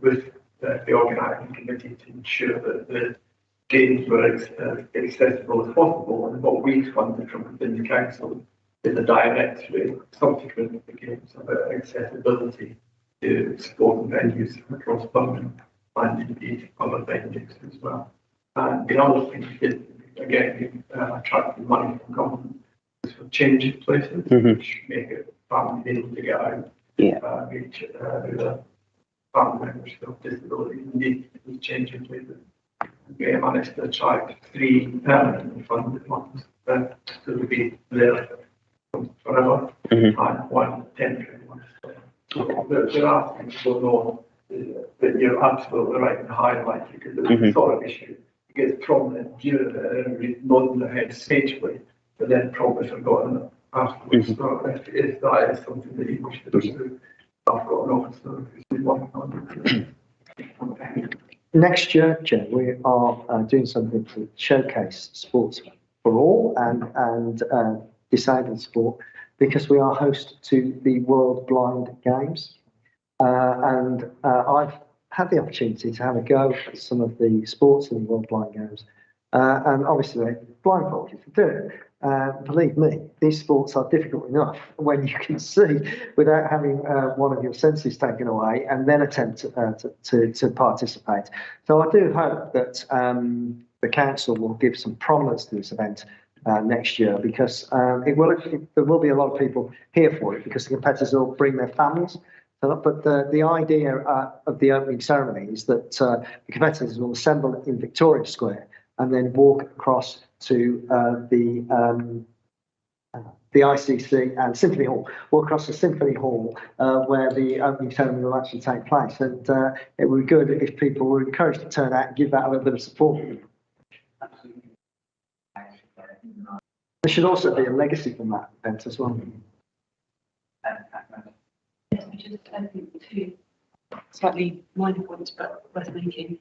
with the organising committee to ensure that the games were as accessible as possible. And what we funded from within the council is a directory subsequent to the games about accessibility to sport venues across London and indeed other venues as well. And the other thing we did, again, we attracted money from government for changing places, which make it family able to get out, reach the family members with disabilities, indeed, with changing places. We managed to attract 3 permanently funded ones to be there forever, and 1 temporary one. So there are things going on that you're absolutely right to highlight, because it's the sort of issue that gets prominent during the nodding their head sagely, but then probably forgotten afterwards. So if that is something that you wish to pursue, I've got an officer who's been working on it. Next year, Jim, we are doing something to showcase sports for all and disabled sport, because we are host to the World Blind Games. And I've had the opportunity to have a go at some of the sports in the World Blind Games. And obviously, they're blindfolded to do it. Believe me, these sports are difficult enough when you can see without having one of your senses taken away and then attempt to participate. So I do hope that the council will give some prominence to this event next year, because there will be a lot of people here for it, because the competitors will bring their families. But the idea of the opening ceremony is that the competitors will assemble in Victoria Square and then walk across to the ICC and Symphony Hall, walk across to Symphony Hall where the opening ceremony will actually take place. And it would be good if people were encouraged to turn out and give that a little bit of support. There should also be a legacy from that event as well. Yes, just 2 slightly minor points, but worth making.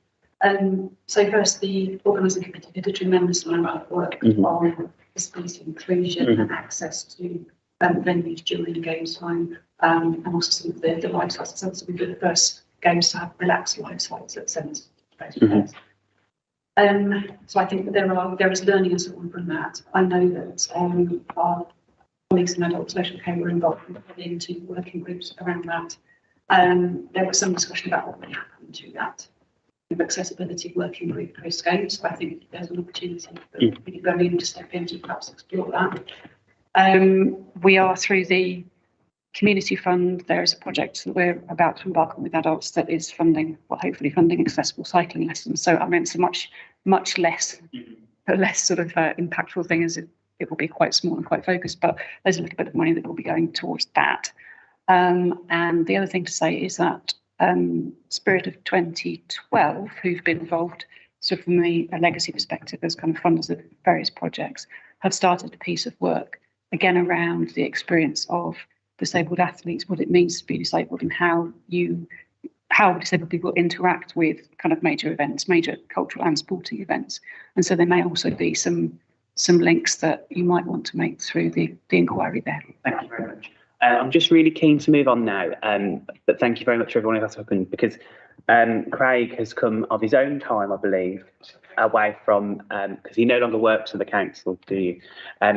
So first, the organising committee did a tremendous amount of work on disability inclusion and access to venues during the games time, and also some of the lifestyles. So we were the first games to have relaxed lifestyles at centres. So I think that there is learning and so on from that. I know that our colleagues in adult social care were involved into working groups around that. There was some discussion about what would happen to that accessibility working group post games. So I think there's an opportunity for people to step in to perhaps explore that. We are through the community fund. There is a project that we're about to embark on with adults that is funding, well, hopefully funding accessible cycling lessons. So I mean, it's a much less sort of impactful thing, as it will be quite small and quite focused, but there's a little bit of money that will be going towards that. And the other thing to say is that Spirit of 2012, who've been involved sort of from a legacy perspective as kind of funders of various projects, have started a piece of work again around the experience of disabled athletes, what it means to be disabled, and how disabled people interact with kind of major events, major cultural and sporting events. And so there may also be some links that you might want to make through the inquiry there. Thank you very much. I'm just really keen to move on now, but thank you very much for everyone who has spoken, because Craig has come of his own time, I believe, away from, because he no longer works for the council, do you?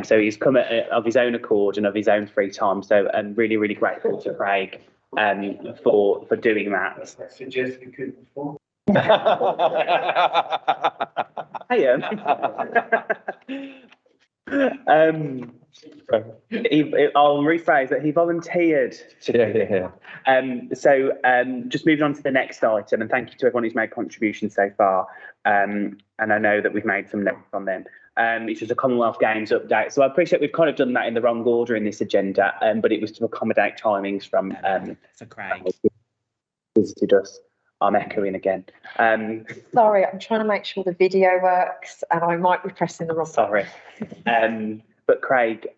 So he's come of his own accord and of his own free time. So I'm really, really grateful to Craig for doing that. I suggest we could before. Hey, I'll rephrase that he volunteered to do it. So just moving on to the next item, and thank you to everyone who's made contributions so far. And I know that we've made some notes on them. It's just a Commonwealth Games update. So I appreciate we've kind of done that in the wrong order in this agenda, but it was to accommodate timings from for Craig visited us. I'm echoing again. Sorry, I'm trying to make sure the video works, and I might be pressing the wrong. Sorry. But Craig,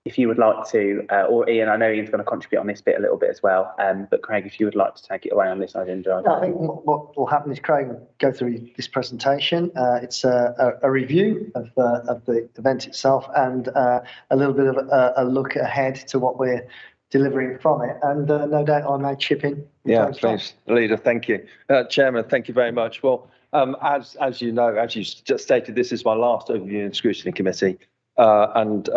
if you would like to, or Ian, I know Ian's going to contribute on this bit a little bit as well, but Craig, if you would like to take it away on this agenda. I think what will happen is Craig will go through this presentation. It's a review of the event itself and a little bit of a look ahead to what we're delivering from it. And no doubt I may chip in. Yeah, please, Leader. Thank you. Chairman, thank you very much. Well, as you know, as you just stated, this is my last overview in scrutiny committee. And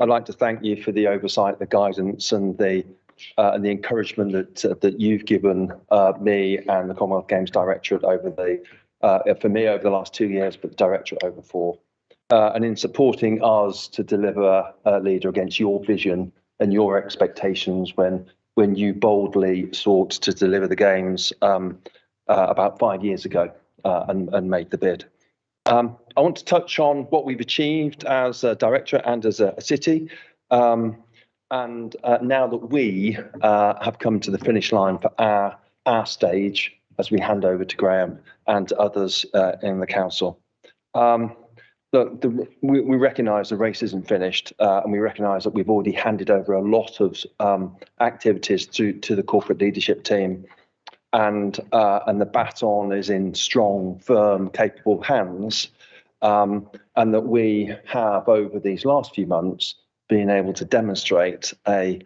I'd like to thank you for the oversight, the guidance and the encouragement that you've given me and the Commonwealth Games Directorate over for me over the last 2 years, but the Directorate over 4. And in supporting us to deliver, Leader, against your vision and your expectations when you boldly sought to deliver the Games about 5 years ago and made the bid. I want to touch on what we've achieved as a directorate and as a city. And now that we have come to the finish line for our stage as we hand over to Graham and others in the council. Look, we recognise the race isn't finished, and we recognise that we've already handed over a lot of activities to the corporate leadership team. And the baton is in strong, firm, capable hands, and that we have over these last few months been able to demonstrate a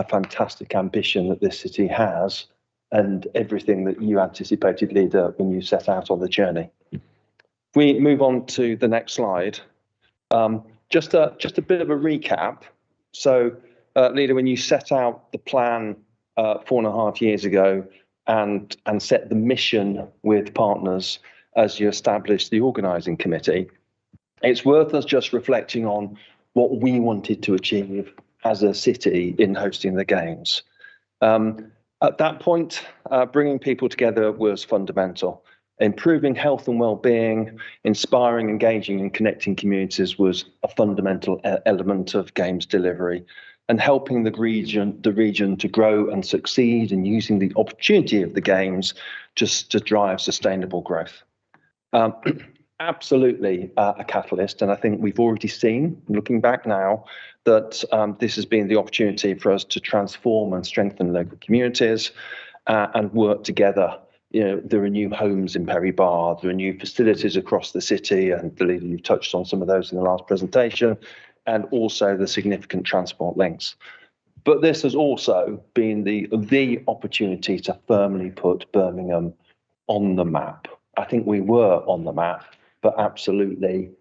fantastic ambition that this city has, and everything that you anticipated, Leader, when you set out on the journey. If we move on to the next slide, just a bit of a recap. So, Leader, when you set out the plan 4.5 years ago, and set the mission with partners as you established the organising committee, it's worth us just reflecting on what we wanted to achieve as a city in hosting the Games. At that point, bringing people together was fundamental. Improving health and well-being, inspiring, engaging and connecting communities was a fundamental element of Games delivery. And helping the region to grow and succeed, and using the opportunity of the Games just to drive sustainable growth. Absolutely a catalyst, and I think we've already seen, looking back now, that this has been the opportunity for us to transform and strengthen local communities and work together. You know, there are new homes in Perry Bar, there are new facilities across the city, and the Leader, you've touched on some of those in the last presentation, and also the significant transport links. But this has also been the opportunity to firmly put Birmingham on the map. I think we were on the map, but absolutely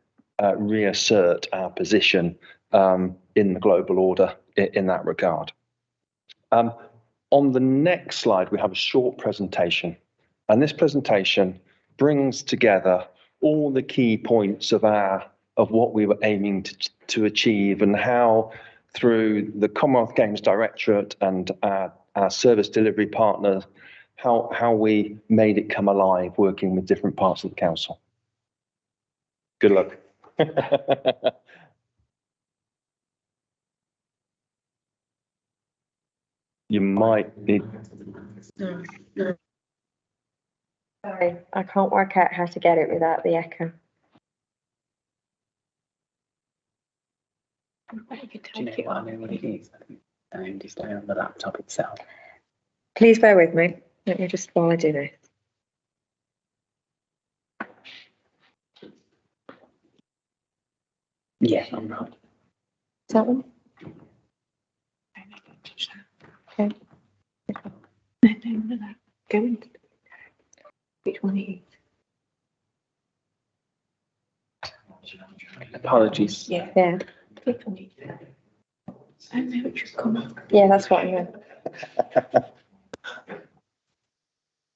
reassert our position in the global order in that regard. On the next slide, we have a short presentation, and this presentation brings together all the key points of what we were aiming to achieve, and how through the Commonwealth Games Directorate and our service delivery partner, how we made it come alive working with different parts of the council. Good luck. You might need... Sorry, I can't work out how to get it without the echo. Do you know what I know what it is? And it's down on the laptop itself. Please bear with me. Let me just, while I do this. Yeah, I'm right. Is that one? Okay. No. Go into which one it is. Apologies. Yeah. Yeah. Click on it. I know it should come up. Yeah, that's what I meant.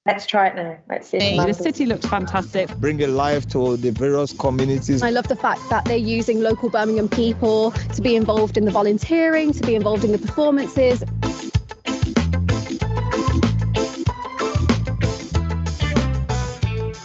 Let's try it now. Let's see. The city looks fantastic. Bring a life to the various communities. I love the fact that they're using local Birmingham people to be involved in the volunteering, to be involved in the performances.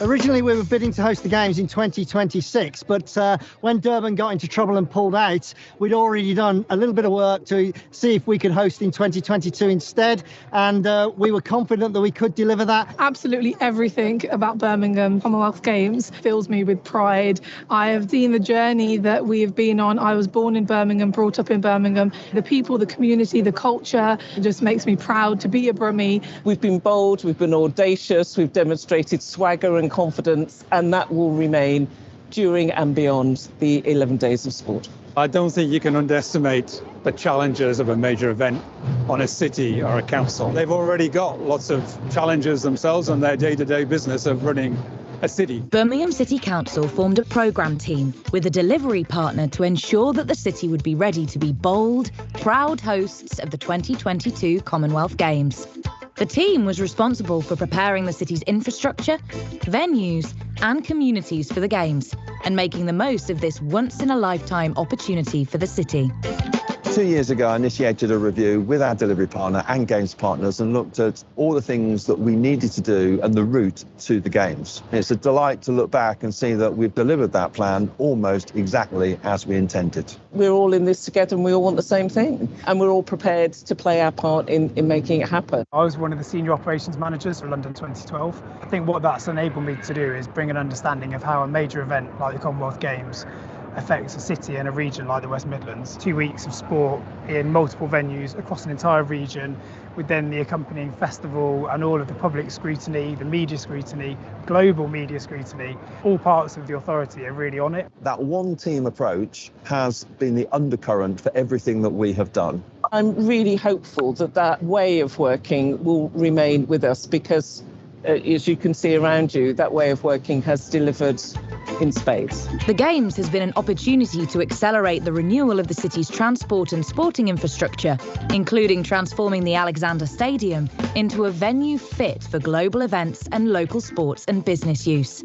Originally, we were bidding to host the games in 2026, but when Durban got into trouble and pulled out, we'd already done a little bit of work to see if we could host in 2022 instead, and we were confident that we could deliver that. Absolutely everything about Birmingham Commonwealth Games fills me with pride. I have seen the journey that we have been on. I was born in Birmingham, brought up in Birmingham. The people, the community, the culture just makes me proud to be a Brummie. We've been bold, we've been audacious, we've demonstrated swagger and confidence, and that will remain during and beyond the 11 days of sport. I don't think you can underestimate the challenges of a major event on a city or a council. They've already got lots of challenges themselves on their day-to-day business of running a city. Birmingham City Council formed a programme team with a delivery partner to ensure that the city would be ready to be bold, proud hosts of the 2022 Commonwealth Games. The team was responsible for preparing the city's infrastructure, venues and communities for the Games and making the most of this once-in-a-lifetime opportunity for the city. 2 years ago, I initiated a review with our delivery partner and Games partners and looked at all the things that we needed to do and the route to the Games. It's a delight to look back and see that we've delivered that plan almost exactly as we intended. We're all in this together and we all want the same thing. And we're all prepared to play our part in making it happen. I was one of the senior operations managers for London 2012. I think what that's enabled me to do is bring an understanding of how a major event like the Commonwealth Games affects a city and a region like the West Midlands. 2 weeks of sport in multiple venues across an entire region, with then the accompanying festival and all of the public scrutiny, the media scrutiny, global media scrutiny. All parts of the authority are really on it. That one team approach has been the undercurrent for everything that we have done. I'm really hopeful that that way of working will remain with us because, as you can see around you, that way of working has delivered in spades. The Games has been an opportunity to accelerate the renewal of the city's transport and sporting infrastructure, including transforming the Alexander Stadium into a venue fit for global events and local sports and business use.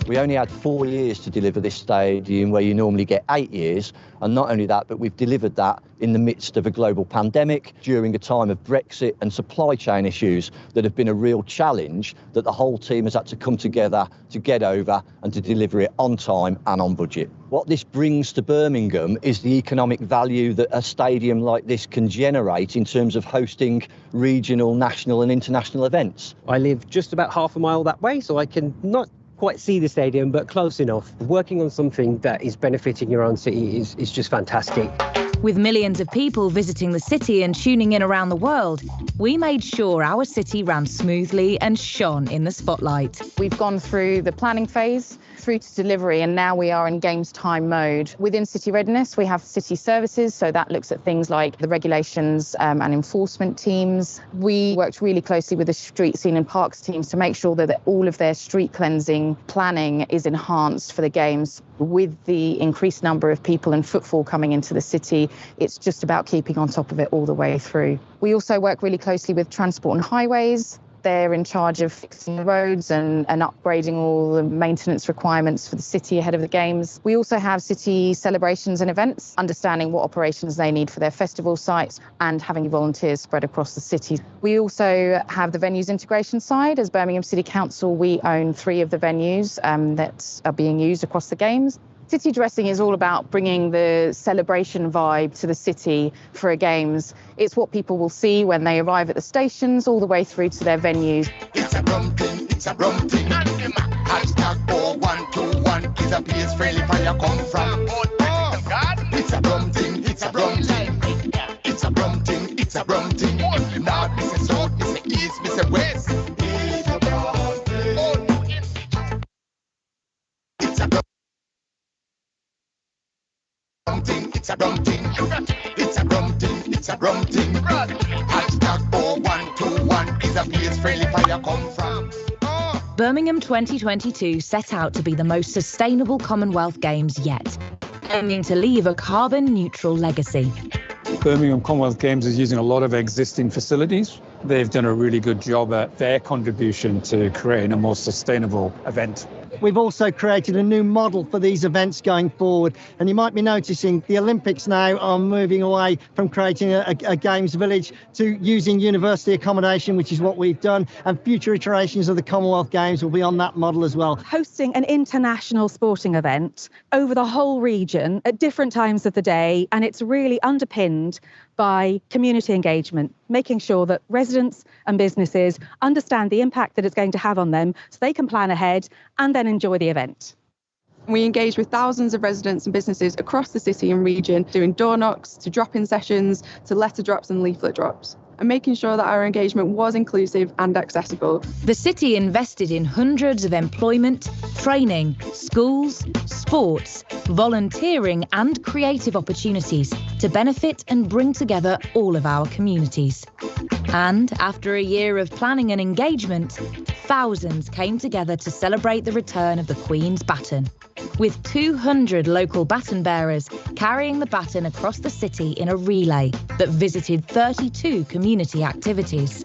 We only had 4 years to deliver this stadium where you normally get 8 years. And not only that, but we've delivered that in the midst of a global pandemic, during a time of Brexit and supply chain issues that have been a real challenge that the whole team has had to come together to get over and to deliver it on time and on budget. What this brings to Birmingham is the economic value that a stadium like this can generate in terms of hosting regional, national and international events. I live just about half a mile that way, so I can not quite see the stadium, but close enough. Working on something that is benefiting your own city is just fantastic. With millions of people visiting the city and tuning in around the world, we made sure our city ran smoothly and shone in the spotlight. We've gone through the planning phase, through to delivery, and now we are in games time mode. Within city readiness, we have city services, so that looks at things like the regulations and enforcement teams. We worked really closely with the street scene and parks teams to make sure that all of their street cleansing planning is enhanced for the games. With the increased number of people and footfall coming into the city, it's just about keeping on top of it all the way through. We also work really closely with Transport and Highways. They're in charge of fixing the roads and upgrading all the maintenance requirements for the city ahead of the games. We also have city celebrations and events, understanding what operations they need for their festival sites and having volunteers spread across the city. We also have the venues integration side. As Birmingham City Council, we own 3 of the venues that are being used across the games. City dressing is all about bringing the celebration vibe to the city for a games. It's what people will see when they arrive at the stations all the way through to their venues. It's a rum thing, it's a rum thing. Hashtag 4121 is a place friendly where you come from. It's a rum thing, it's a rum thing. It's a rum thing, it's a rum thing. North, me say south, me say east, me say west. It's a rum thing. It's a rum thing, it's a rum thing. It's a rum thing, it's a rum thing. Hashtag 4121 is a place friendly where you come from. Birmingham 2022 set out to be the most sustainable Commonwealth Games yet, aiming to leave a carbon-neutral legacy. Birmingham Commonwealth Games is using a lot of existing facilities. They've done a really good job at their contribution to creating a more sustainable event. we've also created a new model for these events going forward. And you might be noticing the Olympics now are moving away from creating a games village to using university accommodation, which is what we've done. And future iterations of the Commonwealth Games will be on that model as well. Hosting an international sporting event over the whole region at different times of the day, and it's really underpinned by community engagement, making sure that residents and businesses understand the impact that it's going to have on them so they can plan ahead and then enjoy the event. We engage with thousands of residents and businesses across the city and region, doing door knocks to drop-in sessions to letter drops and leaflet drops, and making sure that our engagement was inclusive and accessible. The city invested in hundreds of employment, training, schools, sports, volunteering and creative opportunities to benefit and bring together all of our communities. And after a year of planning and engagement, thousands came together to celebrate the return of the Queen's baton, with 200 local baton bearers carrying the baton across the city in a relay that visited 32 community activities.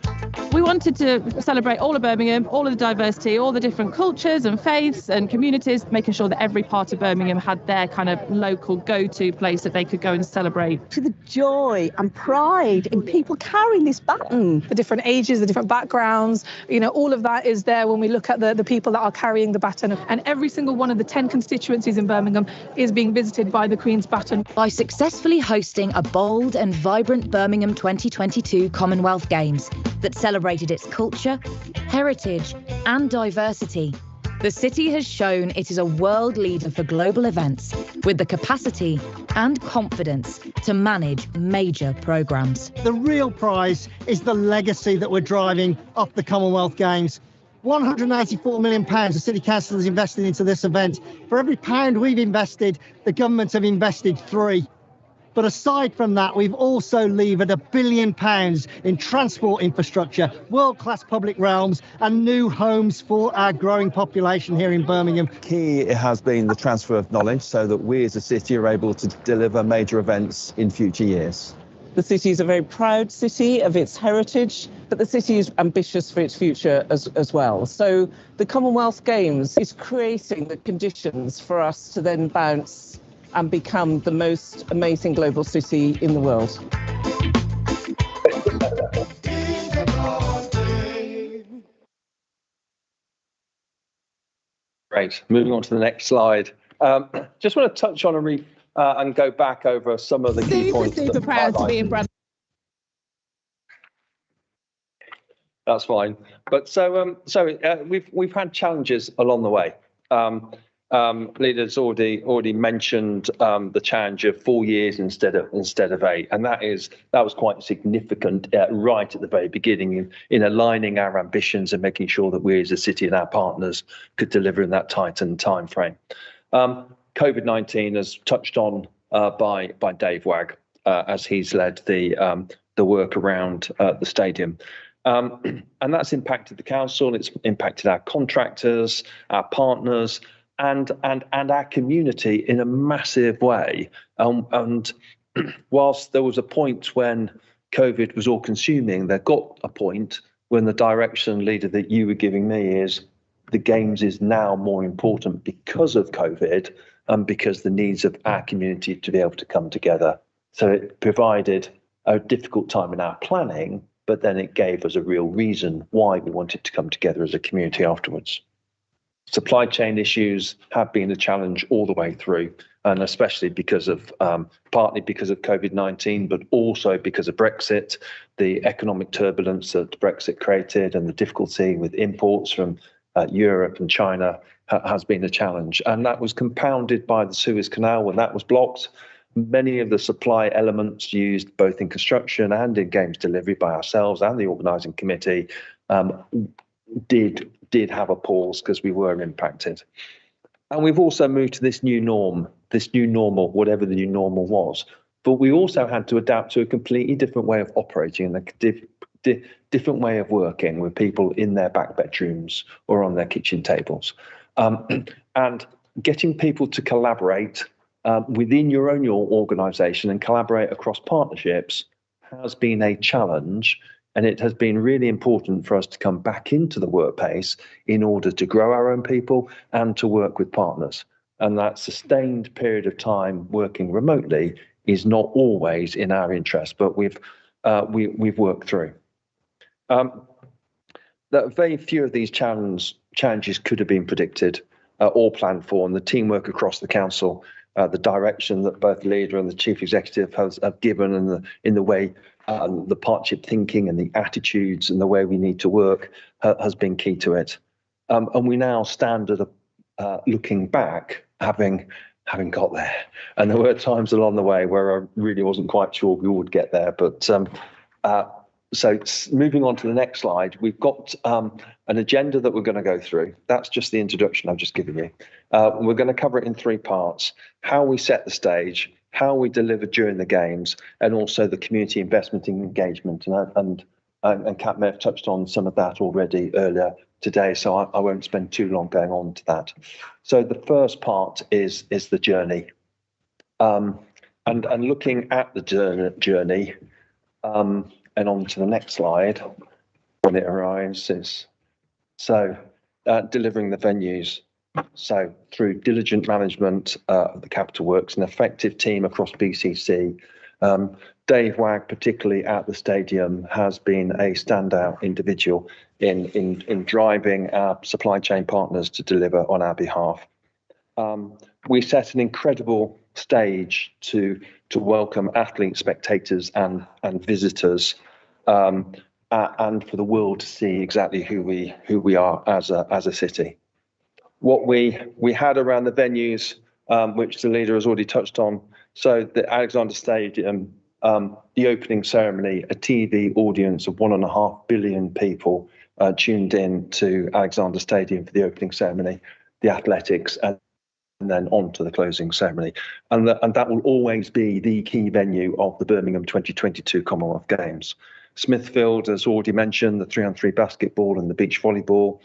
We wanted to celebrate all of Birmingham, all of the diversity, all the different cultures and faiths and communities, making sure that every part of Birmingham had their kind of local go-to place that they could go and celebrate. To the joy and pride in people carrying this baton. The different ages, the different backgrounds, all of that is there when we look at the people that are carrying the baton. And every single one of the 10 constituencies in Birmingham is being visited by the Queen's baton. By successfully hosting a bold and vibrant Birmingham 2022 Commonwealth Games that celebrated its culture, heritage and diversity, the city has shown it is a world leader for global events with the capacity and confidence to manage major programmes. The real prize is the legacy that we're driving off the Commonwealth Games. £184 million the City Council has invested into this event. For every pound we've invested, the government have invested £3. But aside from that, we've also levered £1 billion in transport infrastructure, world-class public realms and new homes for our growing population here in Birmingham. Key has been the transfer of knowledge so that we as a city are able to deliver major events in future years. The city is a very proud city of its heritage, but the city is ambitious for its future as well. So the Commonwealth Games is creating the conditions for us to then bounce and become the most amazing global city in the world. Great. Moving on to the next slide. Just want to touch on and go back over some of the key points. Super proud to be in Bradford. That's fine. But we've had challenges along the way. Leaders already mentioned the challenge of 4 years instead of 8, and that was quite significant right at the very beginning in aligning our ambitions and making sure that we as a city and our partners could deliver in that tightened time frame. COVID-19 as touched on by Dave Wagg as he's led the work around the stadium. And that's impacted the council, it's impacted our contractors, our partners, and our community in a massive way. And whilst there was a point when COVID was all consuming, there got a point when the direction leader that you were giving me is the Games is now more important because of COVID and because the needs of our community to be able to come together. So it provided a difficult time in our planning, but then it gave us a real reason why we wanted to come together as a community afterwards. Supply chain issues have been a challenge all the way through, and especially because of partly because of COVID-19, but also because of Brexit, the economic turbulence that Brexit created and the difficulty with imports from Europe and China has been a challenge. And that was compounded by the Suez Canal when that was blocked. Many of the supply elements used both in construction and in games delivery by ourselves and the organising committee did have a pause because we were impacted. And we've also moved to this new normal, whatever the new normal was. But we also had to adapt to a completely different way of operating and a different way of working with people in their back bedrooms or on their kitchen tables. And getting people to collaborate within your own organisation and collaborate across partnerships has been a challenge And it has been really important for us to come back into the workplace in order to grow our own people and to work with partners. And that sustained period of time working remotely is not always in our interest, but we've worked through. That very few of these challenges could have been predicted or planned for, and the teamwork across the council, the direction that both the leader and the chief executive have given, and in the way the partnership thinking and the attitudes and the way we need to work has been key to it. And we now stand at looking back, having got there. And there were times along the way where I really wasn't quite sure we would get there. But so moving on to the next slide, we've got an agenda that we're going to go through. That's just the introduction I've just given you. We're going to cover it in 3 parts: how we set the stage, how we deliver during the games, and also the community investment and engagement. And Kat may have touched on some of that already earlier today, so I won't spend too long going on to that. So the first part is the journey, and looking at the journey, and on to the next slide when it arrives is delivering the venues. So through diligent management of the capital works, an effective team across BCC. Dave Wagg, particularly at the stadium, has been a standout individual in driving our supply chain partners to deliver on our behalf. We set an incredible stage to welcome athletes, spectators, and visitors, and for the world to see exactly who we are as a city. What we had around the venues, which the leader has already touched on. So the Alexander Stadium, the opening ceremony, a TV audience of 1.5 billion people tuned in to Alexander Stadium for the opening ceremony, the athletics, and then on to the closing ceremony. And that will always be the key venue of the Birmingham 2022 Commonwealth Games. Smithfield, as already mentioned, the 3-on-3 basketball and the beach volleyball,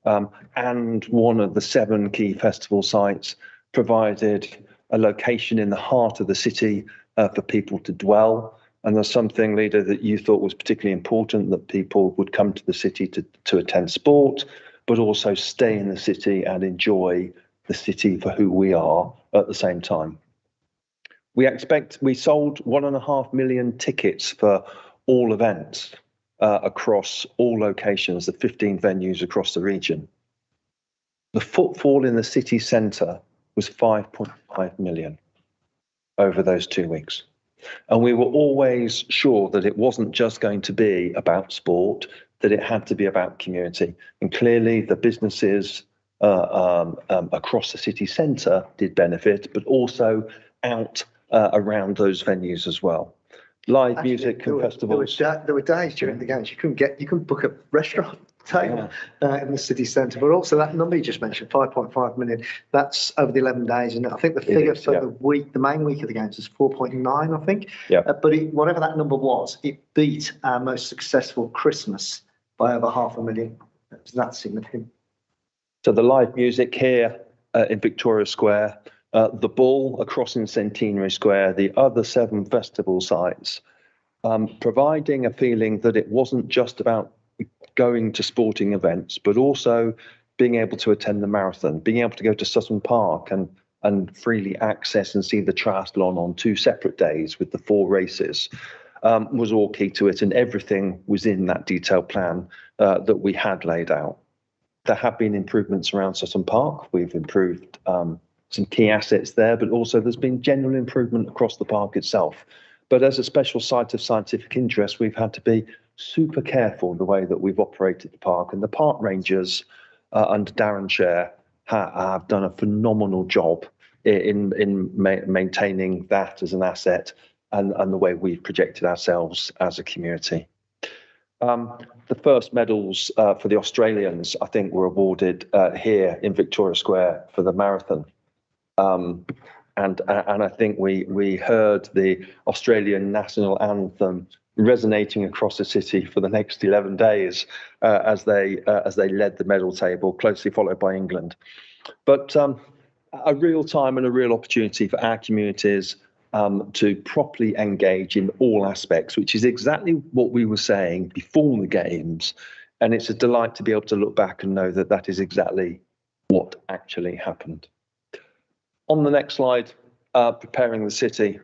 and one of the 7 key festival sites, provided a location in the heart of the city for people to dwell. And there's something, leader, that you thought was particularly important, that people would come to the city to attend sport, but also stay in the city and enjoy the city for who we are at the same time. We sold 1.5 million tickets for all events across all locations, the 15 venues across the region. The footfall in the city centre was 5.5 million over those 2 weeks. And we were always sure that it wasn't just going to be about sport, that it had to be about community. And clearly the businesses across the city centre did benefit, but also out around those venues as well. Live music and festivals. There were days during the games you couldn't book a restaurant table in the city centre, but also that number you just mentioned, 5.5 million. That's over the 11 days, and I think the figure for the main week of the games was 4.9, I think. Yeah. But whatever that number was, it beat our most successful Christmas by over 500,000. It was that significant. So the live music here in Victoria Square, the Bull across in Centenary Square, the other 7 festival sites, providing a feeling that it wasn't just about going to sporting events, but also being able to attend the marathon, being able to go to Sutton Park and freely access and see the triathlon on 2 separate days with the 4 races, was all key to it. And everything was in that detailed plan that we had laid out. There have been improvements around Sutton Park. We've improved some key assets there, but also there's been general improvement across the park itself. But as a special site of scientific interest, we've had to be super careful the way that we've operated the park. And the park rangers under Darren Share have done a phenomenal job in maintaining that as an asset and the way we've projected ourselves as a community. The first medals for the Australians, I think, were awarded here in Victoria Square for the marathon. And I think we heard the Australian national anthem resonating across the city for the next 11 days as they led the medal table, closely followed by England. But a real time and a real opportunity for our communities to properly engage in all aspects, which is exactly what we were saying before the games. And it's a delight to be able to look back and know that that is exactly what actually happened. On the next slide, preparing the city.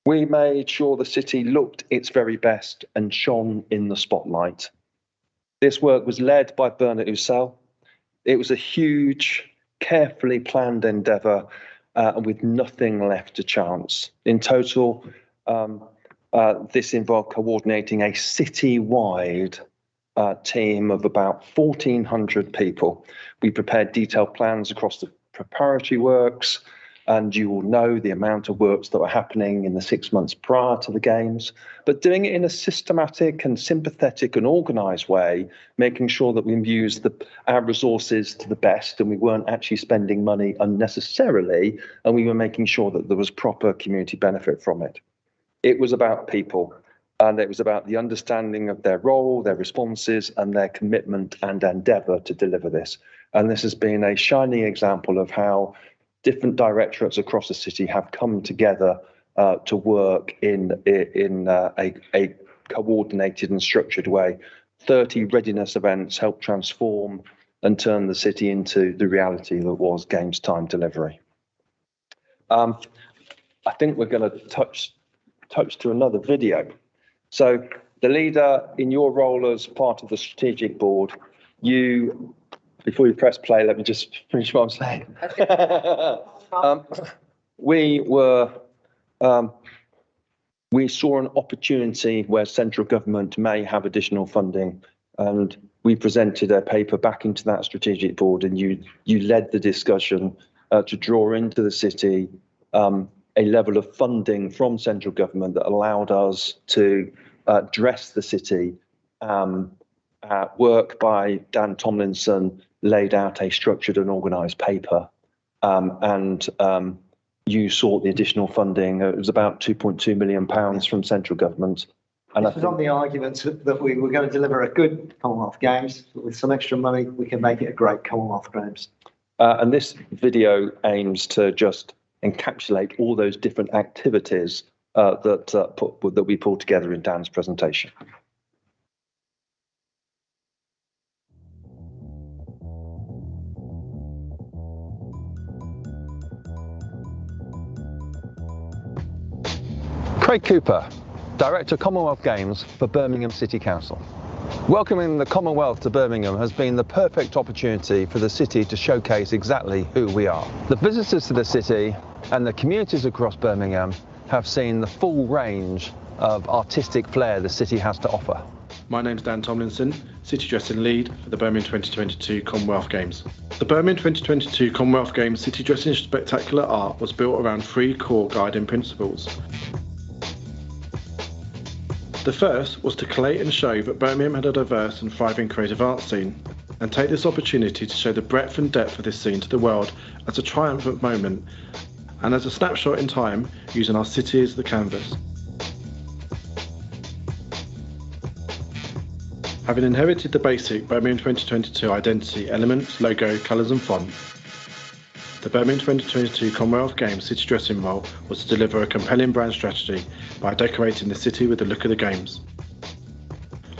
We made sure the city looked its very best and shone in the spotlight. This work was led by Bernard Ussel. It was a huge, carefully planned endeavour with nothing left to chance. In total, this involved coordinating a city-wide team of about 1,400 people. We prepared detailed plans across the preparatory works, and you will know the amount of works that were happening in the 6 months prior to the games, but doing it in a systematic and sympathetic and organised way, making sure that we used our resources to the best and we weren't actually spending money unnecessarily, and we were making sure that there was proper community benefit from it. It was about people, and it was about the understanding of their role, their responses, and their commitment and endeavour to deliver this. And this has been a shining example of how different directorates across the city have come together to work in a coordinated and structured way. 30 readiness events helped transform and turn the city into the reality that was games time delivery. I think we're going to touch to another video. So the leader, in your role as part of the strategic board, before you press play, let me just finish what I'm saying. We saw an opportunity where central government may have additional funding, and we presented a paper back into that strategic board, and you led the discussion to draw into the city a level of funding from central government that allowed us to dress the city. Work by Dan Tomlinson laid out a structured and organised paper, and you sought the additional funding. It was about £2.2 million from central government. And this was on the argument that we were going to deliver a good Commonwealth Games, but with some extra money, we can make it a great Commonwealth Games. And this video aims to just encapsulate all those different activities that we pulled together in Dan's presentation. Craig Cooper, Director Commonwealth Games for Birmingham City Council. Welcoming the Commonwealth to Birmingham has been the perfect opportunity for the city to showcase exactly who we are. The visitors to the city and the communities across Birmingham have seen the full range of artistic flair the city has to offer. My name's Dan Tomlinson, City Dressing Lead for the Birmingham 2022 Commonwealth Games. The Birmingham 2022 Commonwealth Games City Dressing Spectacular Art was built around 3 core guiding principles. The first was to collate and show that Birmingham had a diverse and thriving creative arts scene, and take this opportunity to show the breadth and depth of this scene to the world as a triumphant moment and as a snapshot in time, using our city as the canvas. Having inherited the basic Birmingham 2022 identity, elements, logo, colours and font, the Birmingham 2022 Commonwealth Games City Dressing role was to deliver a compelling brand strategy by decorating the city with the look of the Games.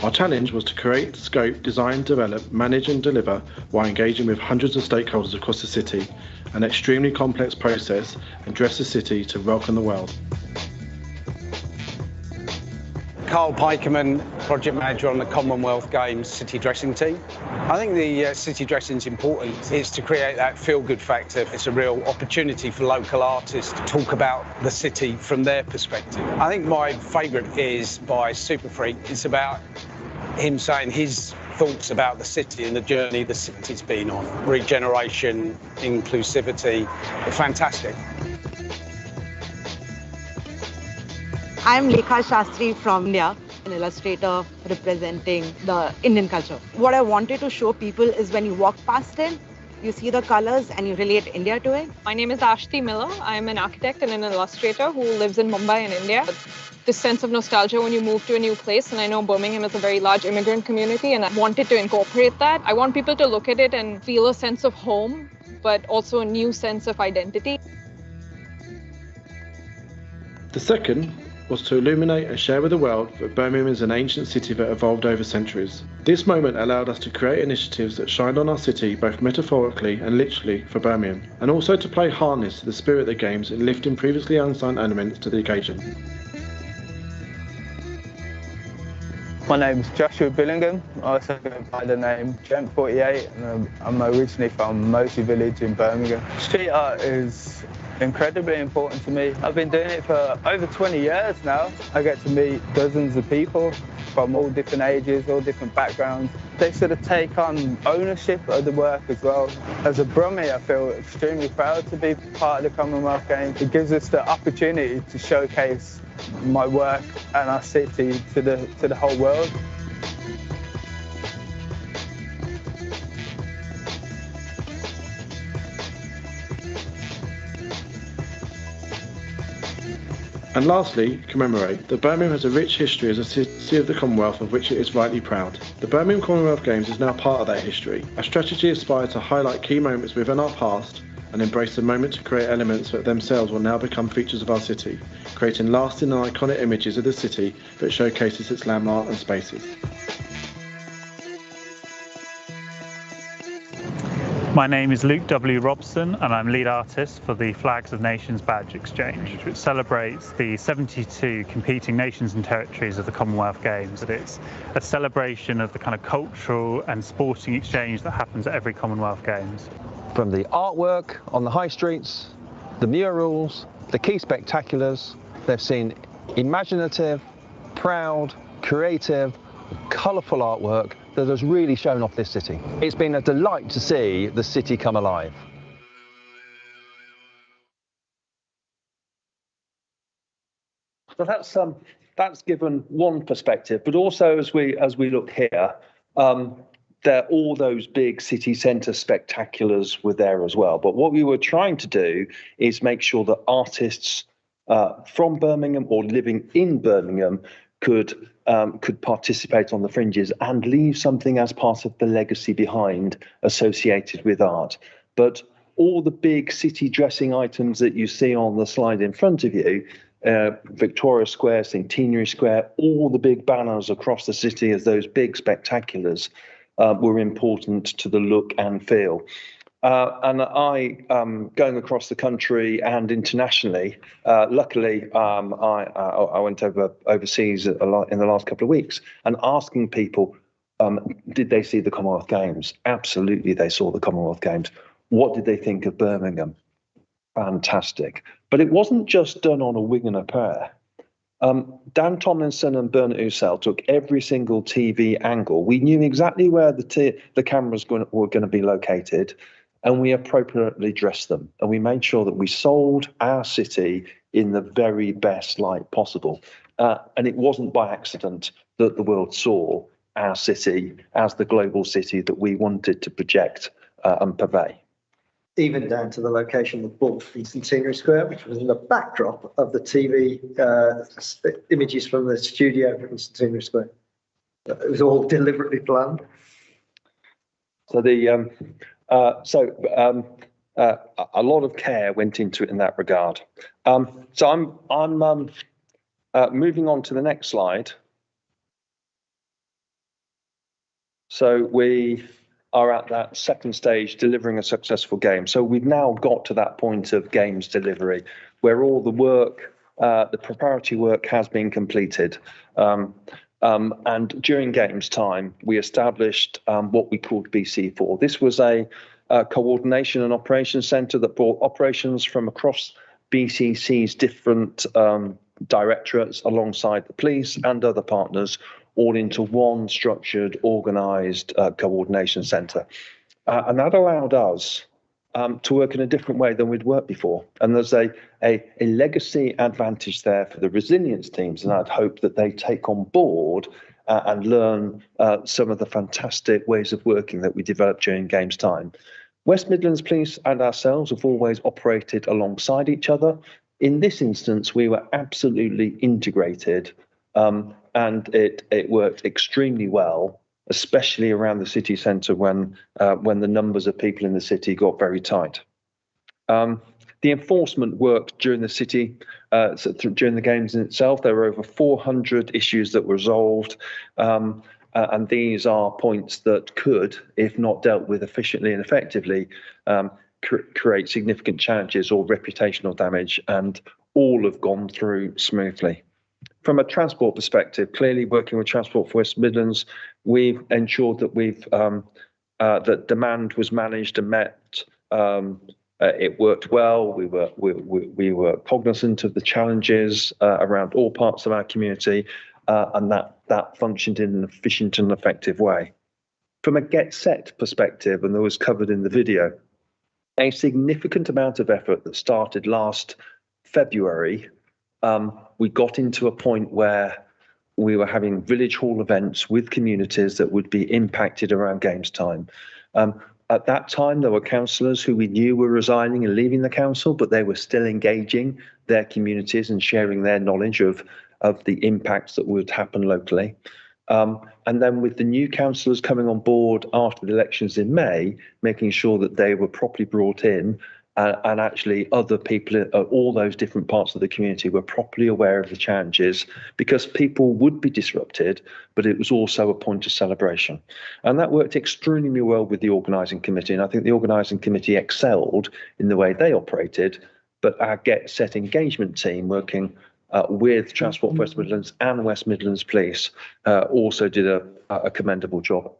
Our challenge was to create, scope, design, develop, manage and deliver while engaging with hundreds of stakeholders across the city, an extremely complex process, and dress the city to welcome the world. Carl Pikeman, Project Manager on the Commonwealth Games City Dressing team. I think the city dressing is important. It's to create that feel-good factor. It's a real opportunity for local artists to talk about the city from their perspective. I think my favourite is by Super Freak. It's about him saying his thoughts about the city and the journey the city's been on. Regeneration, inclusivity, fantastic. I'm Lekha Shastri from India, an illustrator representing the Indian culture. What I wanted to show people is when you walk past it, you see the colors and you relate India to it. My name is Ashti Miller. I'm an architect and an illustrator who lives in Mumbai in India. This sense of nostalgia when you move to a new place, and I know Birmingham is a very large immigrant community, and I wanted to incorporate that. I want people to look at it and feel a sense of home, but also a new sense of identity. The second was to illuminate and share with the world that Birmingham is an ancient city that evolved over centuries. This moment allowed us to create initiatives that shined on our city both metaphorically and literally for Birmingham, and also to play harness to the spirit of the games in lifting previously unsung elements to the occasion. My name's Joshua Billingham. I also go by the name Gent48, and I'm originally from Moseley Village in Birmingham. Street art is incredibly important to me. I've been doing it for over 20 years now. I get to meet dozens of people from all different ages, all different backgrounds. They sort of take on ownership of the work as well. As a Brummie, I feel extremely proud to be part of the Commonwealth Games. It gives us the opportunity to showcase my work and our city to the whole world. And lastly, commemorate that Birmingham has a rich history as a city of the Commonwealth of which it is rightly proud. The Birmingham Commonwealth Games is now part of that history. Our strategy aspires to highlight key moments within our past and embrace the moment to create elements that themselves will now become features of our city, creating lasting and iconic images of the city that showcases its landmark and spaces. My name is Luke W. Robson and I'm lead artist for the Flags of Nations Badge Exchange, which celebrates the 72 competing nations and territories of the Commonwealth Games. And it's a celebration of the kind of cultural and sporting exchange that happens at every Commonwealth Games. From the artwork on the high streets, the murals, the key spectaculars, they've seen imaginative, proud, creative, colourful artwork that has really shown off this city. It's been a delight to see the city come alive. So that's given one perspective, but also as we look here, all those big city centre spectaculars were there as well. But what we were trying to do is make sure that artists from Birmingham or living in Birmingham could participate on the fringes and leave something as part of the legacy behind associated with art. But all the big city dressing items that you see on the slide in front of you, Victoria Square, Centenary Square, all the big banners across the city as those big spectaculars were important to the look and feel. And I, going across the country and internationally, luckily, I went overseas a lot in the last couple of weeks and asking people, did they see the Commonwealth Games? Absolutely, they saw the Commonwealth Games. What did they think of Birmingham? Fantastic. But it wasn't just done on a wing and a prayer. Dan Tomlinson and Bernard Ussell took every single TV angle. We knew exactly where the cameras were going to be located, and we appropriately dressed them. And we made sure that we sold our city in the very best light possible. And it wasn't by accident that the world saw our city as the global city that we wanted to project and purvey. Even down to the location of the ball in Centenary Square, which was in the backdrop of the TV images from the studio in Centenary Square. It was all deliberately planned. So a lot of care went into it in that regard. So I'm moving on to the next slide. So we are at that second stage, delivering a successful game. So we've now got to that point of games delivery, where all the work, the preparatory work has been completed. And during games time, we established what we called BC4. This was a coordination and operations centre that brought operations from across BCC's different directorates alongside the police and other partners, all into one structured, organised coordination centre. And that allowed us to work in a different way than we'd worked before. And there's a legacy advantage there for the resilience teams, and I'd hope that they take on board and learn some of the fantastic ways of working that we developed during games time. West Midlands Police and ourselves have always operated alongside each other. In this instance, we were absolutely integrated, and it worked extremely well, especially around the city centre when the numbers of people in the city got very tight. The The enforcement work during the city, during the games in itself, there were over 400 issues that were resolved. And these are points that could, if not dealt with efficiently and effectively, create significant challenges or reputational damage, and all have gone through smoothly. From a transport perspective, clearly working with Transport for West Midlands, we've ensured that that demand was managed and met. It worked well. We were cognizant of the challenges around all parts of our community, and that functioned in an efficient and effective way. From a get set perspective, and that was covered in the video, a significant amount of effort that started last February. We got into a point where we were having village hall events with communities that would be impacted around games time. At that time, there were councillors who we knew were resigning and leaving the council, but they were still engaging their communities and sharing their knowledge of the impacts that would happen locally. And then with the new councillors coming on board after the elections in May, making sure that they were properly brought in, and actually other people at all those different parts of the community were properly aware of the challenges, because people would be disrupted, but it was also a point of celebration. And that worked extremely well with the organising committee. And I think the organising committee excelled in the way they operated, but our Get Set engagement team, working with Transport for West Midlands and West Midlands Police, also did a commendable job.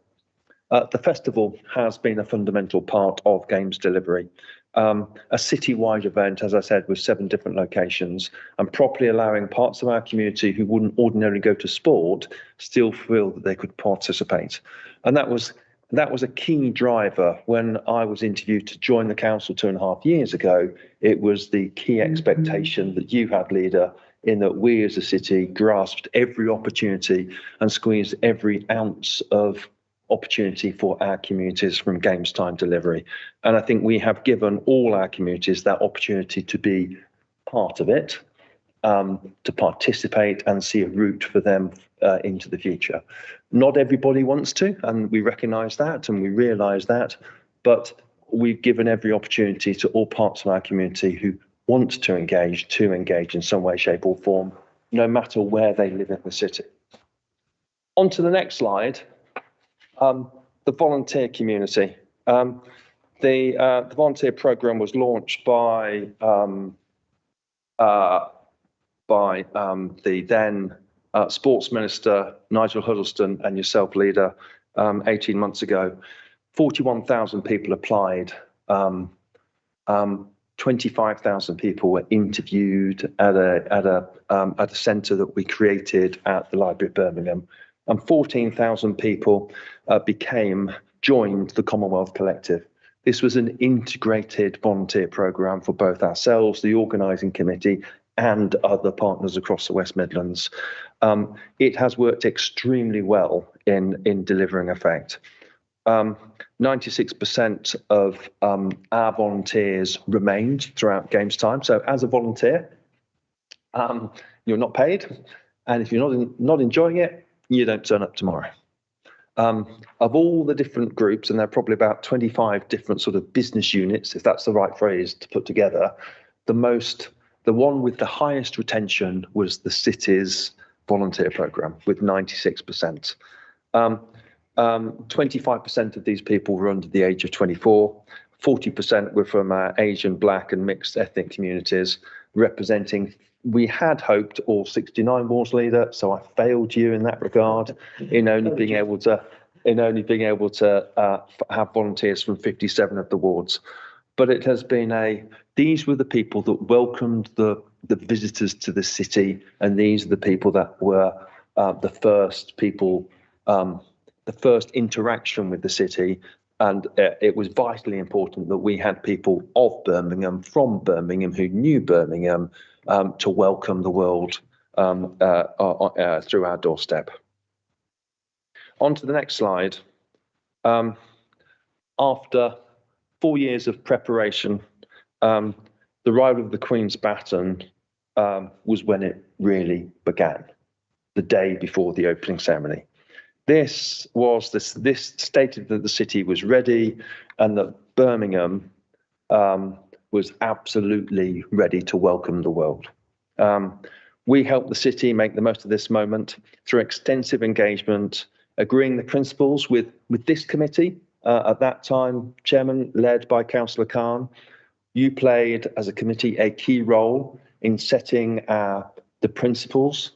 The festival has been a fundamental part of games delivery. A citywide event, as I said, with 7 different locations, and properly allowing parts of our community who wouldn't ordinarily go to sport still feel that they could participate. And that was a key driver. When I was interviewed to join the council 2.5 years ago, it was the key expectation that you had, leader, in that we as a city grasped every opportunity and squeezed every ounce of opportunity for our communities from games time delivery. And I think we have given all our communities that opportunity to be part of it, to participate and see a route for them into the future. Not everybody wants to, and we recognise that and we realise that, but we've given every opportunity to all parts of our community who want to engage in some way, shape or form, no matter where they live in the city. On to the next slide. The volunteer community. The volunteer programme was launched by the then Sports Minister Nigel Huddleston and yourself, leader, 18 months ago. 41,000 people applied. 25,000 people were interviewed at a centre that we created at the Library of Birmingham, and 14,000 people joined the Commonwealth Collective. This was an integrated volunteer programme for both ourselves, the organising committee, and other partners across the West Midlands. It has worked extremely well in delivering effect. 96% of our volunteers remained throughout games time. So as a volunteer, you're not paid, and if you're not enjoying it, you don't turn up tomorrow. Of all the different groups, and there are probably about 25 different sort of business units, if that's the right phrase to put together, the one with the highest retention was the city's volunteer programme with 96%. 25% of these people were under the age of 24. 40% were from our Asian, Black and mixed ethnic communities, representing, we had hoped, all 69 wards, leader, so I failed you in that regard, in only being able to have volunteers from 57 of the wards. But it has been these were the people that welcomed the visitors to the city, and these are the people that were the first people, the first interaction with the city. And it was vitally important that we had people of Birmingham, from Birmingham, who knew Birmingham, to welcome the world through our doorstep. On to the next slide. After 4 years of preparation, the ride of the Queen's baton was when it really began, the day before the opening ceremony. This stated that the city was ready and that Birmingham was absolutely ready to welcome the world. We helped the city make the most of this moment through extensive engagement, agreeing the principles with this committee, at that time, Chairman, led by Councillor Khan. You played, as a committee, a key role in setting the principles,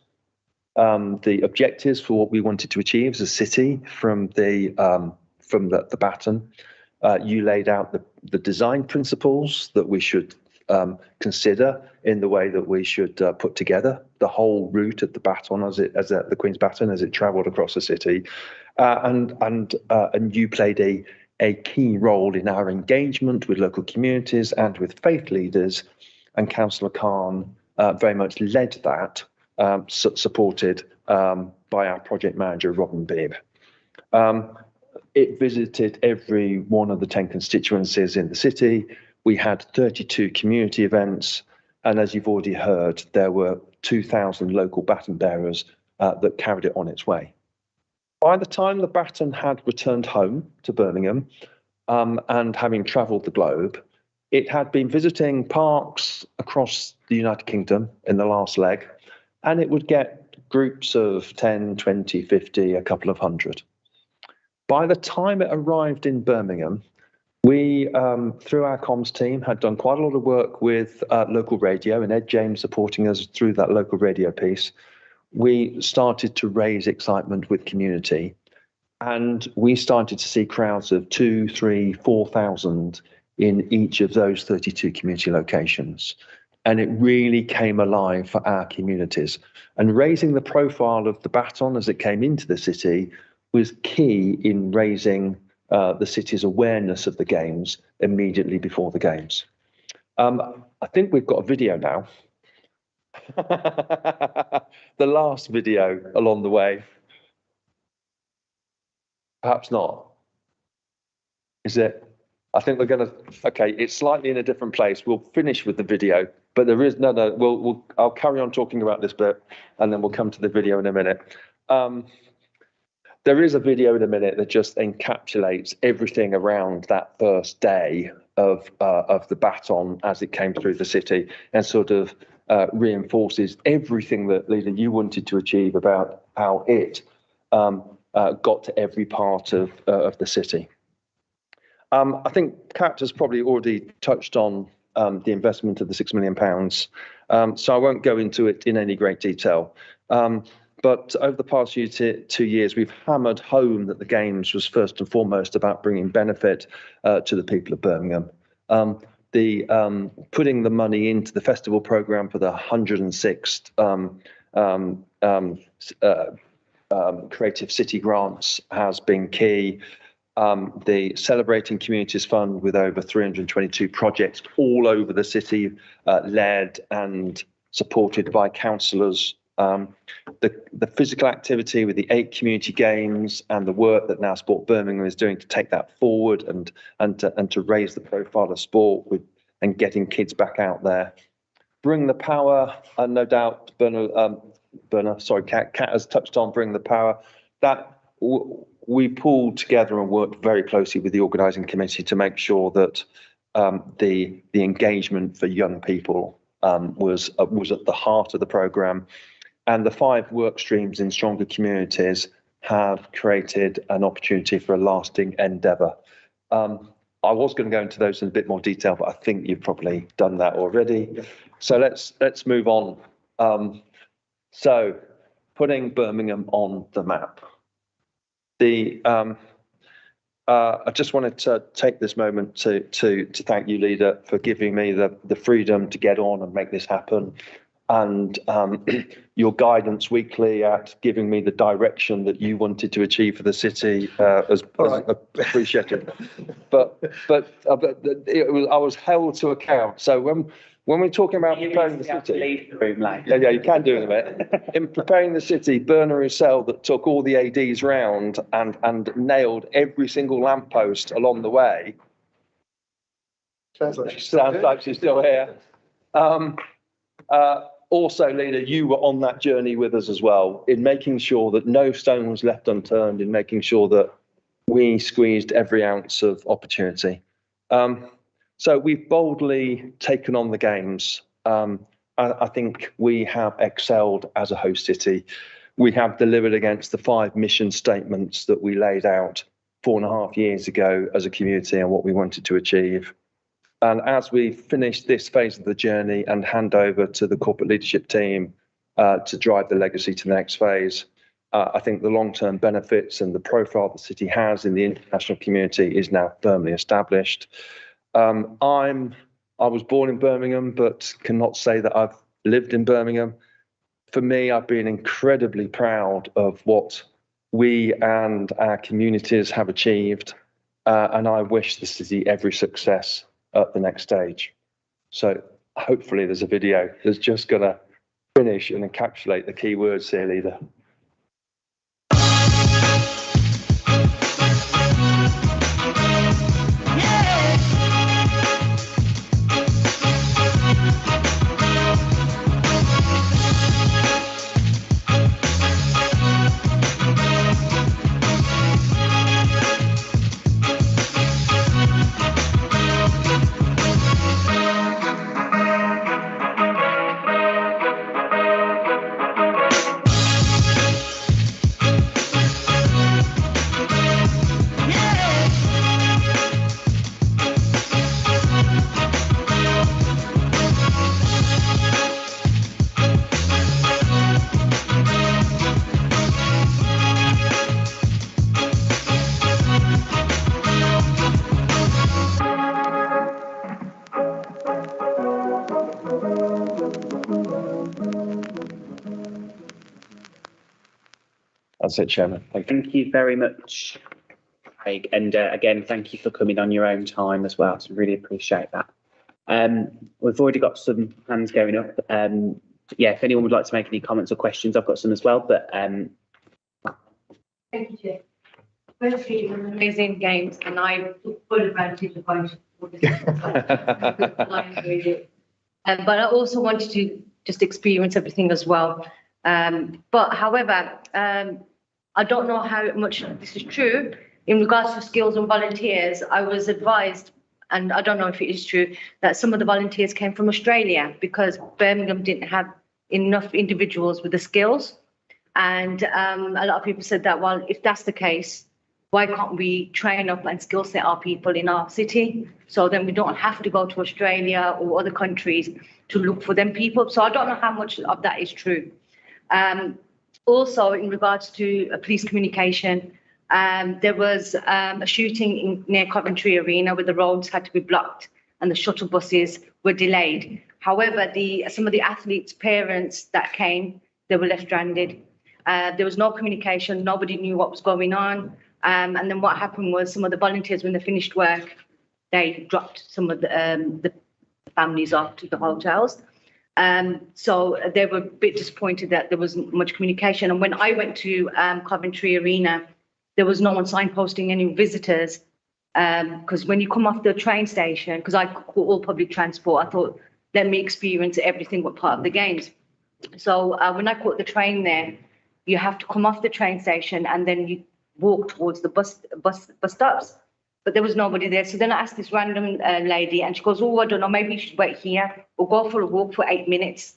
the objectives for what we wanted to achieve as a city from the baton. You laid out the design principles that we should consider in the way that we should put together the whole route of the baton as the Queen's Baton as it travelled across the city, and you played a key role in our engagement with local communities and with faith leaders, and Councillor Khan very much led that, supported by our project manager Robin Bibb. It visited every one of the 10 constituencies in the city. We had 32 community events, and as you've already heard, there were 2,000 local baton bearers that carried it on its way. By the time the baton had returned home to Birmingham, and having travelled the globe, it had been visiting parks across the United Kingdom in the last leg, and it would get groups of 10, 20, 50, a couple of hundred. By the time it arrived in Birmingham, we, through our comms team, had done quite a lot of work with local radio, and Ed James supporting us through that local radio piece. We started to raise excitement with community, and we started to see crowds of 2,000, 3,000, 4,000 in each of those 32 community locations. And it really came alive for our communities. And raising the profile of the baton as it came into the city was key in raising the city's awareness of the games immediately before the games. I think we've got a video now. The last video along the way. Perhaps not. Is it? I think we're going to, okay, it's slightly in a different place. We'll finish with the video, but there is, I'll carry on talking about this bit and then we'll come to the video in a minute. There is a video in a minute that just encapsulates everything around that first day of the baton as it came through the city and sort of reinforces everything that, Leader, you wanted to achieve about how it got to every part of the city. I think Kat has probably already touched on the investment of the £6 million, so I won't go into it in any great detail. But over the past 2 years, we've hammered home that the Games was first and foremost about bringing benefit to the people of Birmingham. Putting the money into the festival programme for the 106th Creative City grants has been key. The Celebrating Communities Fund with over 322 projects all over the city, led and supported by councillors. The physical activity with the 8 community games and the work that Now Sport Birmingham is doing to take that forward and to raise the profile of sport and getting kids back out there. Bring the Power, and no doubt Kat has touched on Bring the Power. That we pulled together and worked very closely with the organising committee to make sure that the engagement for young people was at the heart of the programme. And the 5 work streams in Stronger Communities have created an opportunity for a lasting endeavour. I was going to go into those in a bit more detail, but I think you've probably done that already. So let's move on. So putting Birmingham on the map. I just wanted to take this moment to thank you, Leader, for giving me the freedom to get on and make this happen. And your guidance weekly at giving me the direction that you wanted to achieve for the city as appreciated. But I was held to account. So when we're talking about preparing the city, yeah, you can do it in a minute. In preparing the city, Berna Roussel that took all the ADs round and nailed every single lamppost along the way. Sounds like she's still here. Also, Leader, you were on that journey with us as well in making sure that no stone was left unturned, in making sure that we squeezed every ounce of opportunity. So we've boldly taken on the games. I think we have excelled as a host city. We have delivered against the 5 mission statements that we laid out 4.5 years ago as a community and what we wanted to achieve. And as we finish this phase of the journey and hand over to the corporate leadership team to drive the legacy to the next phase, I think the long-term benefits and the profile the city has in the international community is now firmly established. I was born in Birmingham, but cannot say that I've lived in Birmingham. For me, I've been incredibly proud of what we and our communities have achieved, and I wish the city every success at the next stage. So hopefully there's a video that's just going to finish and encapsulate the key words here, leader. That's it, Chairman. Thank you very much, Craig. And again, thank you for coming on your own time as well. So really appreciate that. We've already got some hands going up. Yeah, if anyone would like to make any comments or questions, I've got some as well. But thank you, Chair. Firstly, it was an amazing games, and I took full advantage of going to all this. I enjoyed it. But I also wanted to just experience everything as well. But however, I don't know how much this is true. In regards to skills and volunteers, I was advised, and I don't know if it is true, that some of the volunteers came from Australia because Birmingham didn't have enough individuals with the skills. And a lot of people said that, well, if that's the case, why can't we train up and skill set our people in our city? So then we don't have to go to Australia or other countries to look for them people. So I don't know how much of that is true. Also, in regards to police communication, there was a shooting near Coventry Arena where the roads had to be blocked and the shuttle buses were delayed. However, some of the athletes' parents that came, they were left stranded. There was no communication, nobody knew what was going on. And then what happened was some of the volunteers, when they finished work, they dropped some of the families off to the hotels. So they were a bit disappointed that there wasn't much communication. And when I went to Coventry Arena, there was no one signposting any visitors. Because when you come off the train station, because I caught all public transport, I thought, let me experience everything but part of the games. So when I caught the train there, you have to come off the train station and then you walk towards the bus stops. But there was nobody there. So then I asked this random lady and she goes, oh, I don't know, maybe you should wait here or go for a walk for 8 minutes.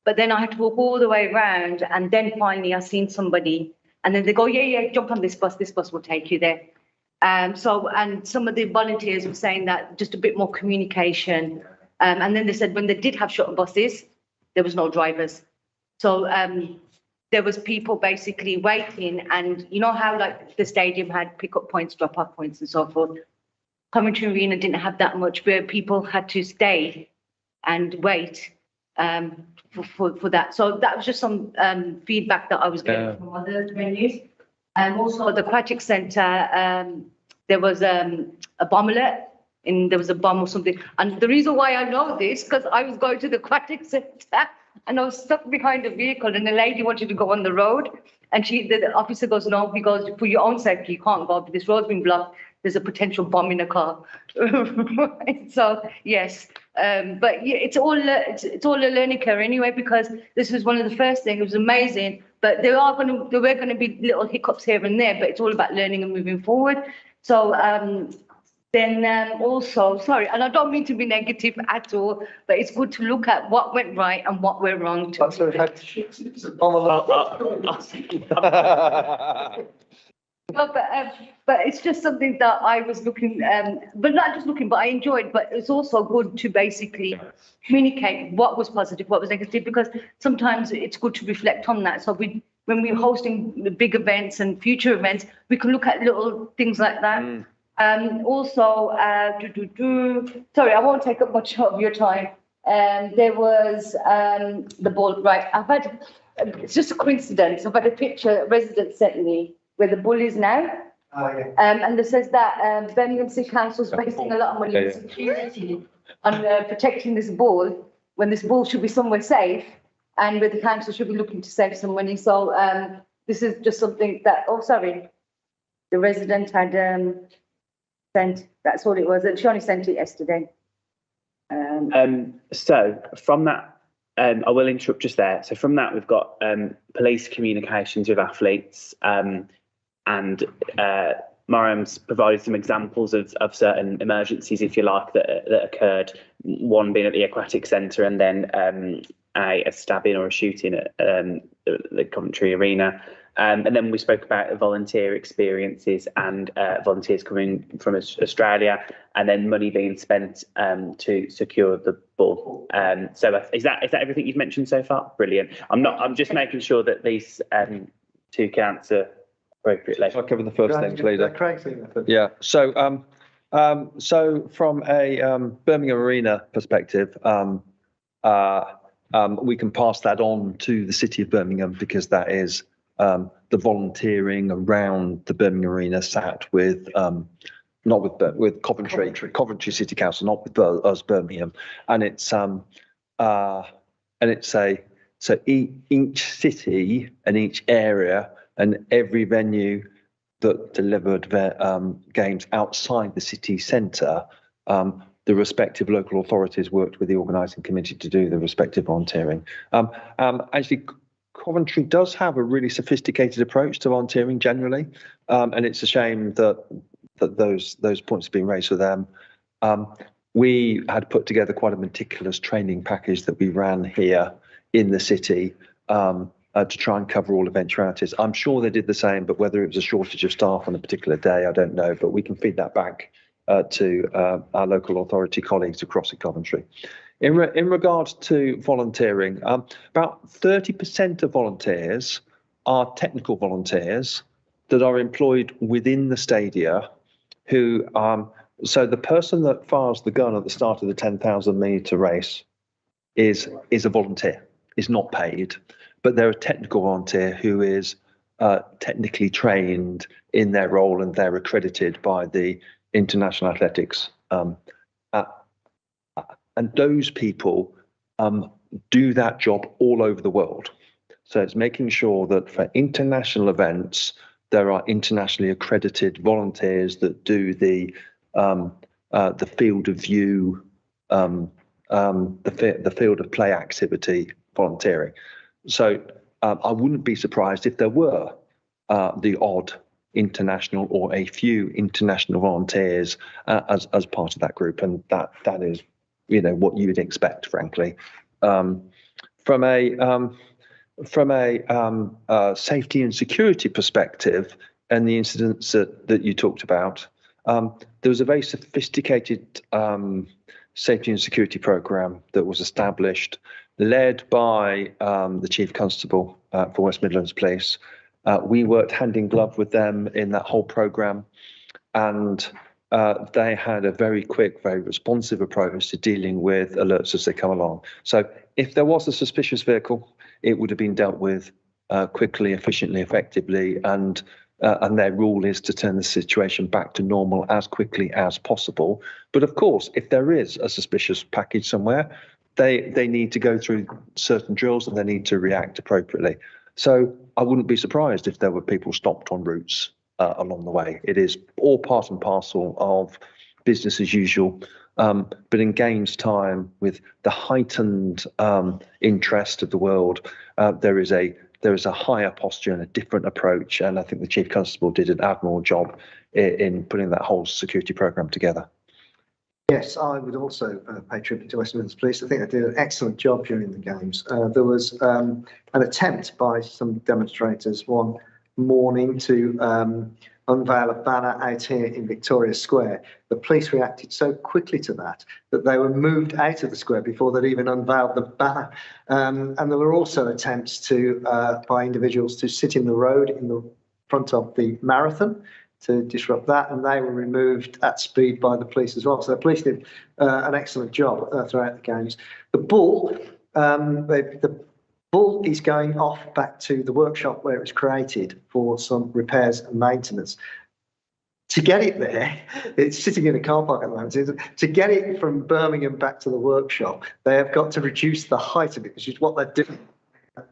But then I had to walk all the way around and then finally I seen somebody and then they go, yeah, jump on this bus will take you there. And some of the volunteers were saying that just a bit more communication. And then they said when they did have shuttle buses, there was no drivers. So there was people basically waiting, and you know how like the stadium had pick-up points, drop-off points and so forth. Coventry Arena didn't have that much where people had to stay and wait for that. So that was just some feedback that I was getting from other venues. And also at the Aquatic Centre, there was a bomb alert, and there was a bomb or something. And the reason why I know this, because I was going to the Aquatic Centre and I was stuck behind a vehicle and the lady wanted to go on the road. And the officer goes, no, he goes, for your own safety, you can't go, but this road's been blocked. There's a potential bomb in a car. So, yes. But yeah, it's all a learning curve anyway, because this was one of the first things. It was amazing. But there were going to be little hiccups here and there, but it's all about learning and moving forward. So Then also, sorry, and I don't mean to be negative at all, but it's good to look at what went right and what went wrong. But it's just something that I was looking, but not just looking, but I enjoyed. But it's also good to basically communicate what was positive, what was negative, because sometimes it's good to reflect on that. So when we're hosting the big events and future events, we can look at little things like that. Also, sorry, I won't take up much of your time. There was the bull, right? It's just a coincidence. I've had a picture a resident sent me where the bull is now. And it says that Birmingham City Council is wasting a lot of money on security on protecting this bull, when this bull should be somewhere safe and where the council should be looking to save some money. So this is just something that, the resident had sent. That's all it was. And she only sent it yesterday. So from that, I will interrupt just there. So from that, we've got police communications with athletes, and Mariam's provided some examples of certain emergencies, if you like, that occurred. One being at the Aquatic Centre, and then a stabbing or a shooting at the Coventry Arena. And then we spoke about volunteer experiences and volunteers coming from Australia, and then money being spent to secure the bull. So is that everything you've mentioned so far? Brilliant. I'm just making sure that these two can answer appropriately. I'll cover the first things, leader. Yeah. So from a Birmingham Arena perspective, we can pass that on to the City of Birmingham, because that is the volunteering around the Birmingham Arena sat with not with Coventry City Council, not with us Birmingham, and it's so each city and each area and every venue that delivered games outside the city centre, the respective local authorities worked with the organising committee to do the respective volunteering. Actually, Coventry does have a really sophisticated approach to volunteering generally, and it's a shame that those points have been raised with them. We had put together quite a meticulous training package that we ran here in the city to try and cover all eventualities. I'm sure they did the same, but whether it was a shortage of staff on a particular day, I don't know. But we can feed that back to our local authority colleagues across Coventry. In regards to volunteering, about 30% of volunteers are technical volunteers that are employed within the stadia, who so the person that fires the gun at the start of the 10,000 metre race is a volunteer, is not paid, but they're a technical volunteer who is technically trained in their role, and they're accredited by the International Athletics. And those people do that job all over the world. So it's making sure that for international events, there are internationally accredited volunteers that do the field of view, the field of play activity volunteering. So I wouldn't be surprised if there were the odd international or a few international volunteers as part of that group, and that is, what you would expect, frankly. From a safety and security perspective, and the incidents that you talked about, there was a very sophisticated safety and security program that was established, led by the Chief Constable for West Midlands Police. We worked hand in glove with them in that whole program, and they had a very quick, very responsive approach to dealing with alerts as they come along. So if there was a suspicious vehicle, it would have been dealt with quickly, efficiently, effectively, and their rule is to turn the situation back to normal as quickly as possible. But of course, if there is a suspicious package somewhere, they need to go through certain drills and they need to react appropriately. So I wouldn't be surprised if there were people stopped on routes along the way. It is all part and parcel of business as usual. But in games time, with the heightened interest of the world, there is a there is a higher posture and a different approach. And I think the Chief Constable did an admirable job in putting that whole security programme together. Yes, I would also pay tribute to West Midlands Police. I think they did an excellent job during the games. There was an attempt by some demonstrators one morning to unveil a banner out here in Victoria Square. The police reacted so quickly to that they were moved out of the square before they'd even unveiled the banner. And there were also attempts by individuals to sit in the road in the front of the marathon to disrupt that, and they were removed at speed by the police as well. So the police did an excellent job throughout the games. The bull, the bull is going off back to the workshop where it was created for some repairs and maintenance. To get it there, it's sitting in a car park at the moment. To get it from Birmingham back to the workshop, they have got to reduce the height of it, which is what they're doing.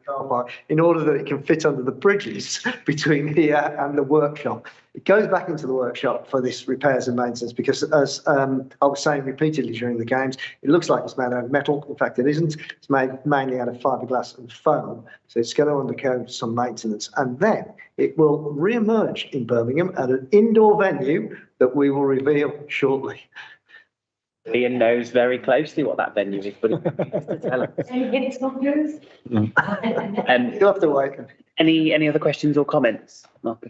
Car park in order that it can fit under the bridges between here and the workshop. It goes back into the workshop for this repairs and maintenance because, as I was saying repeatedly during the games, it looks like it's made out of metal. In fact, it isn't. It's made mainly out of fiberglass and foam. So it's going to undergo some maintenance, and then it will re-emerge in Birmingham at an indoor venue that we will reveal shortly. Ian knows very closely what that venue is, but it's to tell us. You'll have to wait. Any other questions or comments, Mark?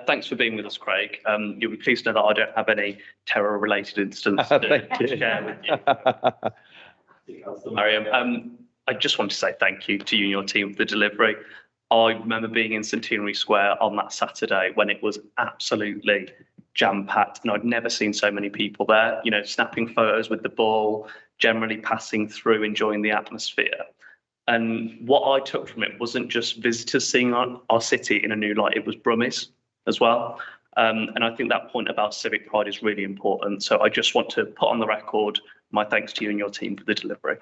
Thanks for being with us, Craig. You'll be pleased to know that I don't have any terror-related incidents to share with you. Mariam, I just want to say thank you to you and your team for the delivery. I remember being in Centenary Square on that Saturday when it was absolutely jam-packed, and I'd never seen so many people there, you know, snapping photos with the ball, generally passing through, enjoying the atmosphere. And what I took from it wasn't just visitors seeing our city in a new light, it was Brummies as well. And I think that point about civic pride is really important. So I just want to put on the record my thanks to you and your team for the delivery.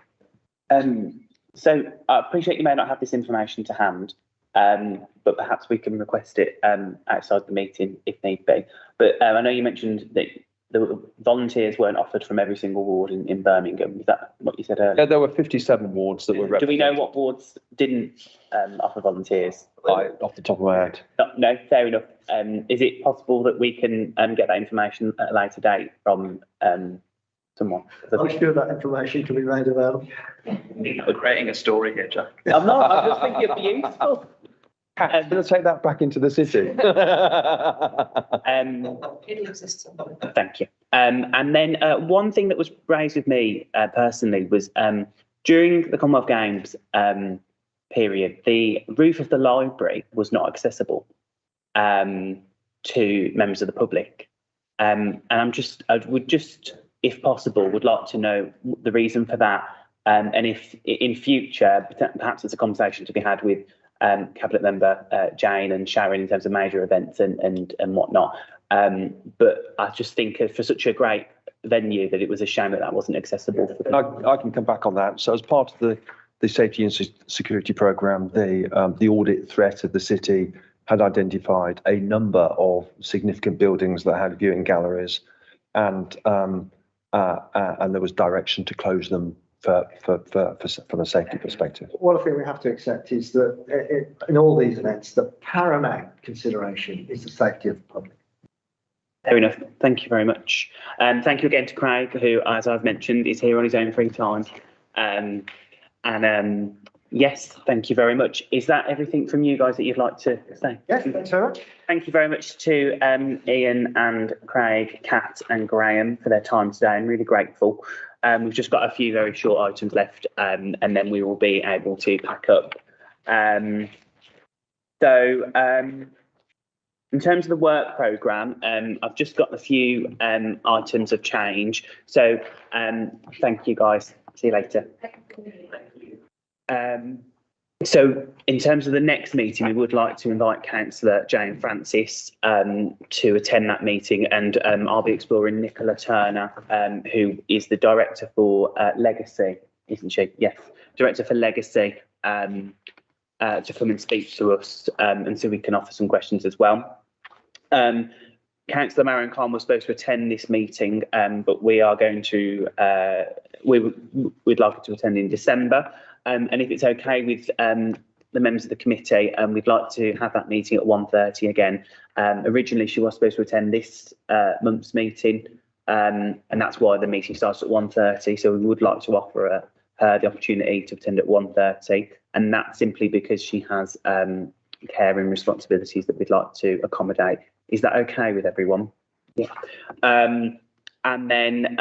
So I appreciate you may not have this information to hand, but perhaps we can request it outside the meeting if need be. But I know you mentioned that the volunteers weren't offered from every single ward in Birmingham. Is that what you said earlier? Yeah, there were 57 wards that were represented. Do we know what wards didn't offer volunteers? Off the top of my head. No, fair enough. Is it possible that we can get that information at a later date from someone? I'm sure that information can be made available. We're creating a story here, Jack. I'm not. I just think it'd be useful. I'm going to take that back into the city. Thank you. And then one thing that was raised with me personally was during the Commonwealth Games period, the roof of the library was not accessible to members of the public. And I would just, if possible, would like to know the reason for that. And if in future, perhaps it's a conversation to be had with Cabinet Member Jane and Sharon in terms of major events and whatnot. But I just think for such a great venue that it was a shame that wasn't accessible. I can come back on that. So as part of the safety and security programme, the audit threat of the city had identified a number of significant buildings that had viewing galleries, and there was direction to close them from a safety perspective. One thing we have to accept is that in all these events, the paramount consideration is the safety of the public. Fair enough. Thank you very much. Thank you again to Craig, who, as I've mentioned, is here on his own free time. Yes, thank you very much. Is that everything from you guys that you'd like to say? Yes, thanks very much. Thank you very much to Ian and Craig, Kat and Graham for their time today. I'm really grateful. We've just got a few very short items left, and then we will be able to pack up. In terms of the work programme, I've just got a few items of change. So thank you guys. See you later. So in terms of the next meeting, we would like to invite Councillor Jane Francis to attend that meeting, and I'll be exploring Nicola Turner, who is the Director for Legacy, isn't she? Yes, Director for Legacy, to come and speak to us, and so we can offer some questions as well. Councillor Marion Khan was supposed to attend this meeting, but we are going to, we'd like her to attend in December. And if it's okay with the members of the committee, we'd like to have that meeting at 1:30 again. Originally, she was supposed to attend this month's meeting, and that's why the meeting starts at 1:30. So we would like to offer her the opportunity to attend at 1:30, and that's simply because she has caring responsibilities that we'd like to accommodate. Is that okay with everyone? Yeah. And then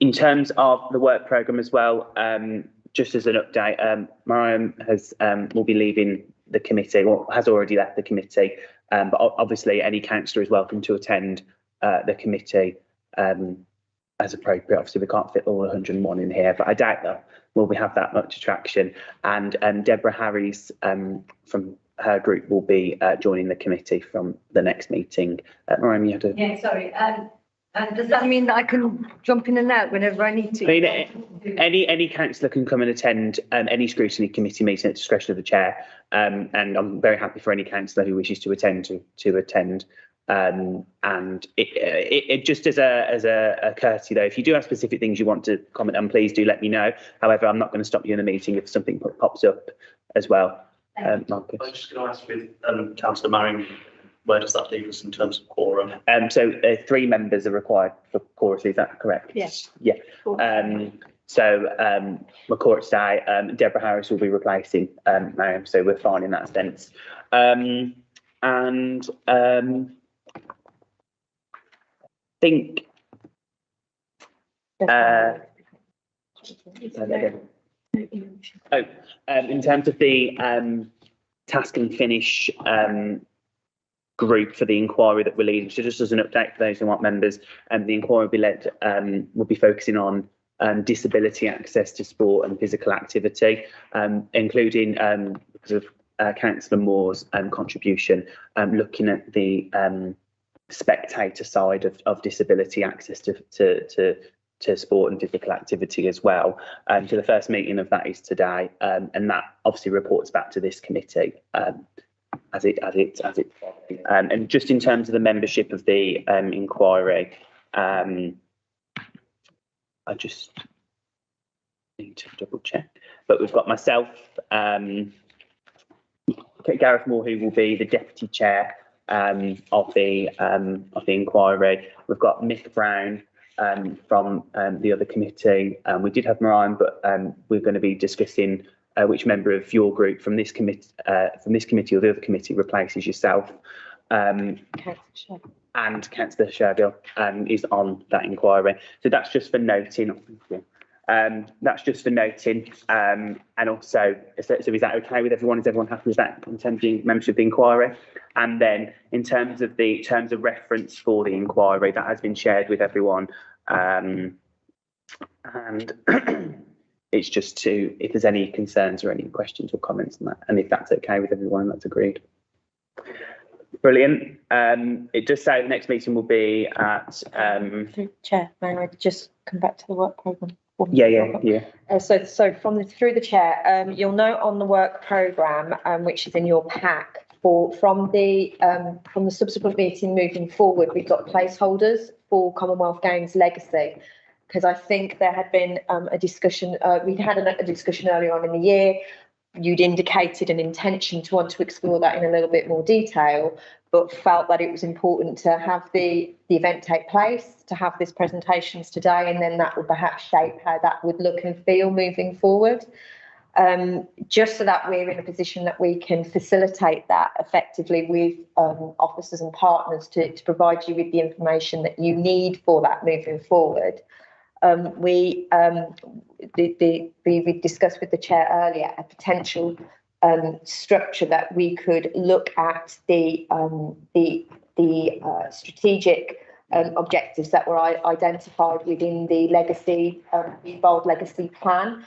in terms of the work programme as well, just as an update, Mariam will be leaving the committee, or has already left the committee, but obviously any councillor is welcome to attend the committee as appropriate. Obviously we can't fit all 101 in here, but I doubt that we have that much attraction. And Deborah Harris from her group will be joining the committee from the next meeting. Mariam, you had to... Yeah, sorry. And does that mean that I can jump in and out whenever I need to? I mean, any councillor can come and attend any scrutiny committee meeting at discretion of the chair, and I'm very happy for any councillor who wishes to attend to attend. And it just as a courtesy though, if you do have specific things you want to comment on, please do let me know. However, I'm not going to stop you in the meeting if something pops up as well. Marcus. I was just going to ask with Councillor Marion, where does that leave us in terms of quorum? So 3 members are required for chorus, is that correct? Yes. Yeah. So my court today, Deborah Harris will be replacing Mariam, so we're fine in that sense. And think in terms of the task and finish group for the inquiry that we're leading, so just as an update for those who aren't members, the inquiry will be focusing on disability access to sport and physical activity, including because of Councillor Moore's contribution, looking at the spectator side of disability access to sport and physical activity as well. So the first meeting of that is today, and that obviously reports back to this committee as it and just in terms of the membership of the inquiry, I just need to double check, but we've got myself, Gareth Moore, who will be the deputy chair of the inquiry. We've got Mick Brown from the other committee. We did have Mariam, but we're going to be discussing which member of your group from this committee or the other committee replaces yourself. And Councillor Sherville is on that inquiry. So that's just for noting. That's just for noting, and also, so is that okay with everyone? Is everyone happy with that in terms of membership of the inquiry? And then in terms of the terms of reference for the inquiry, that has been shared with everyone, and it's just to, if there's any concerns or any questions or comments on that, and if that's okay with everyone, that's agreed. Brilliant. It does say the next meeting will be at Chair, may I just come back to the work programme? Yeah. So through the chair, you'll note on the work programme, which is in your pack, from the subsequent meeting moving forward, we've got placeholders for Commonwealth Games Legacy, because I think there had been a discussion. We'd had a discussion earlier on in the year. You'd indicated an intention to want to explore that in a little bit more detail, but felt that it was important to have the event take place, to have these presentations today, and then that would perhaps shape how that would look and feel moving forward. Just so that we're in a position that we can facilitate that effectively with officers and partners to provide you with the information that you need for that moving forward. We discussed with the chair earlier a potential structure that we could look at the strategic objectives that were identified within the legacy, the bold legacy plan,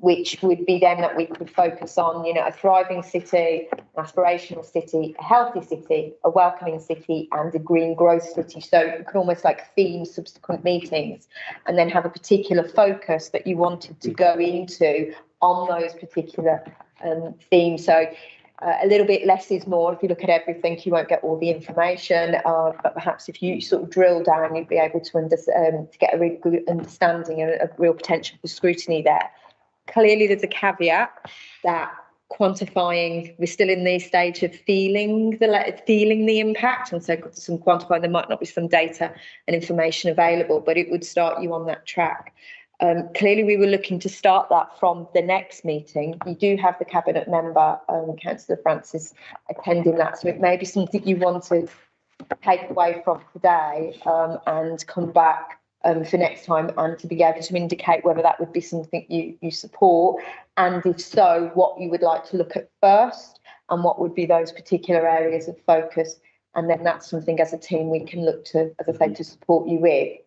which would be then that we could focus on, a thriving city, an aspirational city, a healthy city, a welcoming city, and a green growth city. So you could almost like theme subsequent meetings and then have a particular focus that you wanted to go into on those particular themes. So a little bit less is more. If you look at everything, you won't get all the information, but perhaps if you sort of drill down, you'd be able to get a really good understanding and a real potential for scrutiny there. Clearly, there's a caveat that quantifying, we're still in the stage of feeling the impact, and so some quantifying, there might not be some data and information available, but it would start you on that track. Clearly, we were looking to start that from the next meeting. You do have the cabinet member, Councillor Francis, attending that, so it may be something you want to take away from today and come back for next time, and to be able to indicate whether that would be something you support, and if so, what you would like to look at first, and what would be those particular areas of focus, and then that's something as a team we can look to, as I say, to support you with.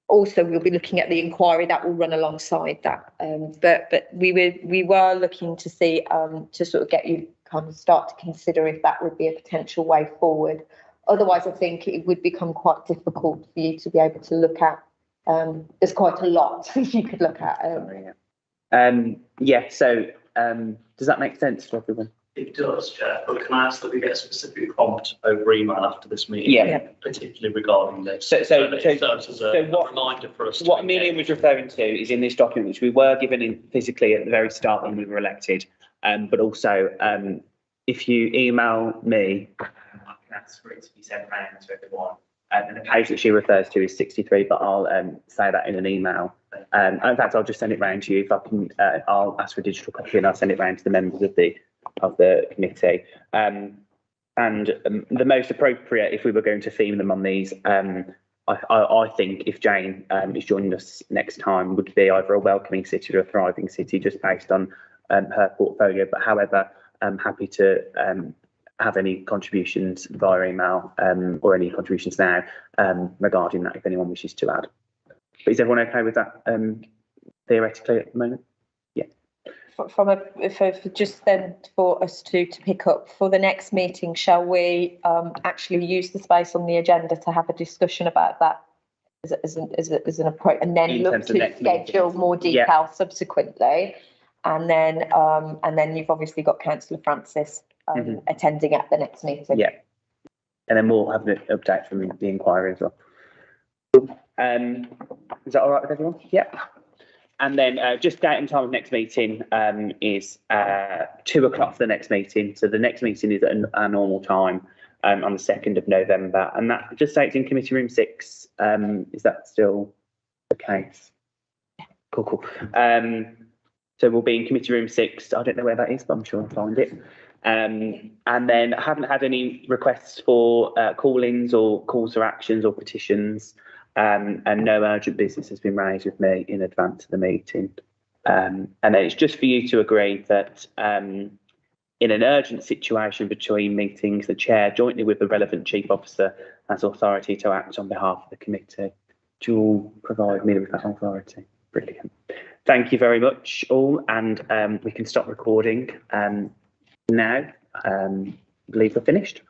Also, we'll be looking at the inquiry that will run alongside that. But we were looking to see to sort of get you kind of start to consider if that would be a potential way forward. Otherwise, I think it would become quite difficult for you to be able to look at. There's quite a lot you could look at. Yeah. So does that make sense to everyone? It does, Chair, but can I ask that we get a specific prompt over email after this meeting? Yeah. Particularly regarding this. So what reminder for us. What Amelia was referring to is in this document, which we were given in physically at the very start when we were elected, but also if you email me, I can ask for it to be sent round to everyone. And the page that she refers to is 63, but I'll say that in an email. In fact, I'll just send it round to you. If I can, I'll ask for a digital copy and I'll send it round to the members of the committee. And the most appropriate, if we were going to theme them on these, I think if Jane is joining us next time, would be either a welcoming city or a thriving city, just based on her portfolio. But however, I'm happy to have any contributions via email or any contributions now regarding that, if anyone wishes to add. But is everyone okay with that theoretically at the moment? Yeah. For just then for us to pick up for the next meeting, shall we actually use the space on the agenda to have a discussion about that as an approach, and then look to schedule more detail subsequently, and then you've obviously got Councillor Francis attending at the next meeting. Yeah, and then we'll have an update from the inquiry as well. Is that all right with everyone? Yeah. And then just date and time of next meeting is 2 o'clock for the next meeting. So the next meeting is at our normal time on the 2nd of November. And that just states in Committee Room 6. Is that still the case? Cool. So we'll be in Committee Room 6. I don't know where that is, but I'm sure I'll find it. And then I haven't had any requests for call-ins or calls for actions or petitions. And no urgent business has been raised with me in advance of the meeting. And then it's just for you to agree that in an urgent situation between meetings, the chair, jointly with the relevant chief officer, has authority to act on behalf of the committee. Do you all provide me with that authority? Brilliant. Thank you very much, all. And we can stop recording now. I believe we're finished.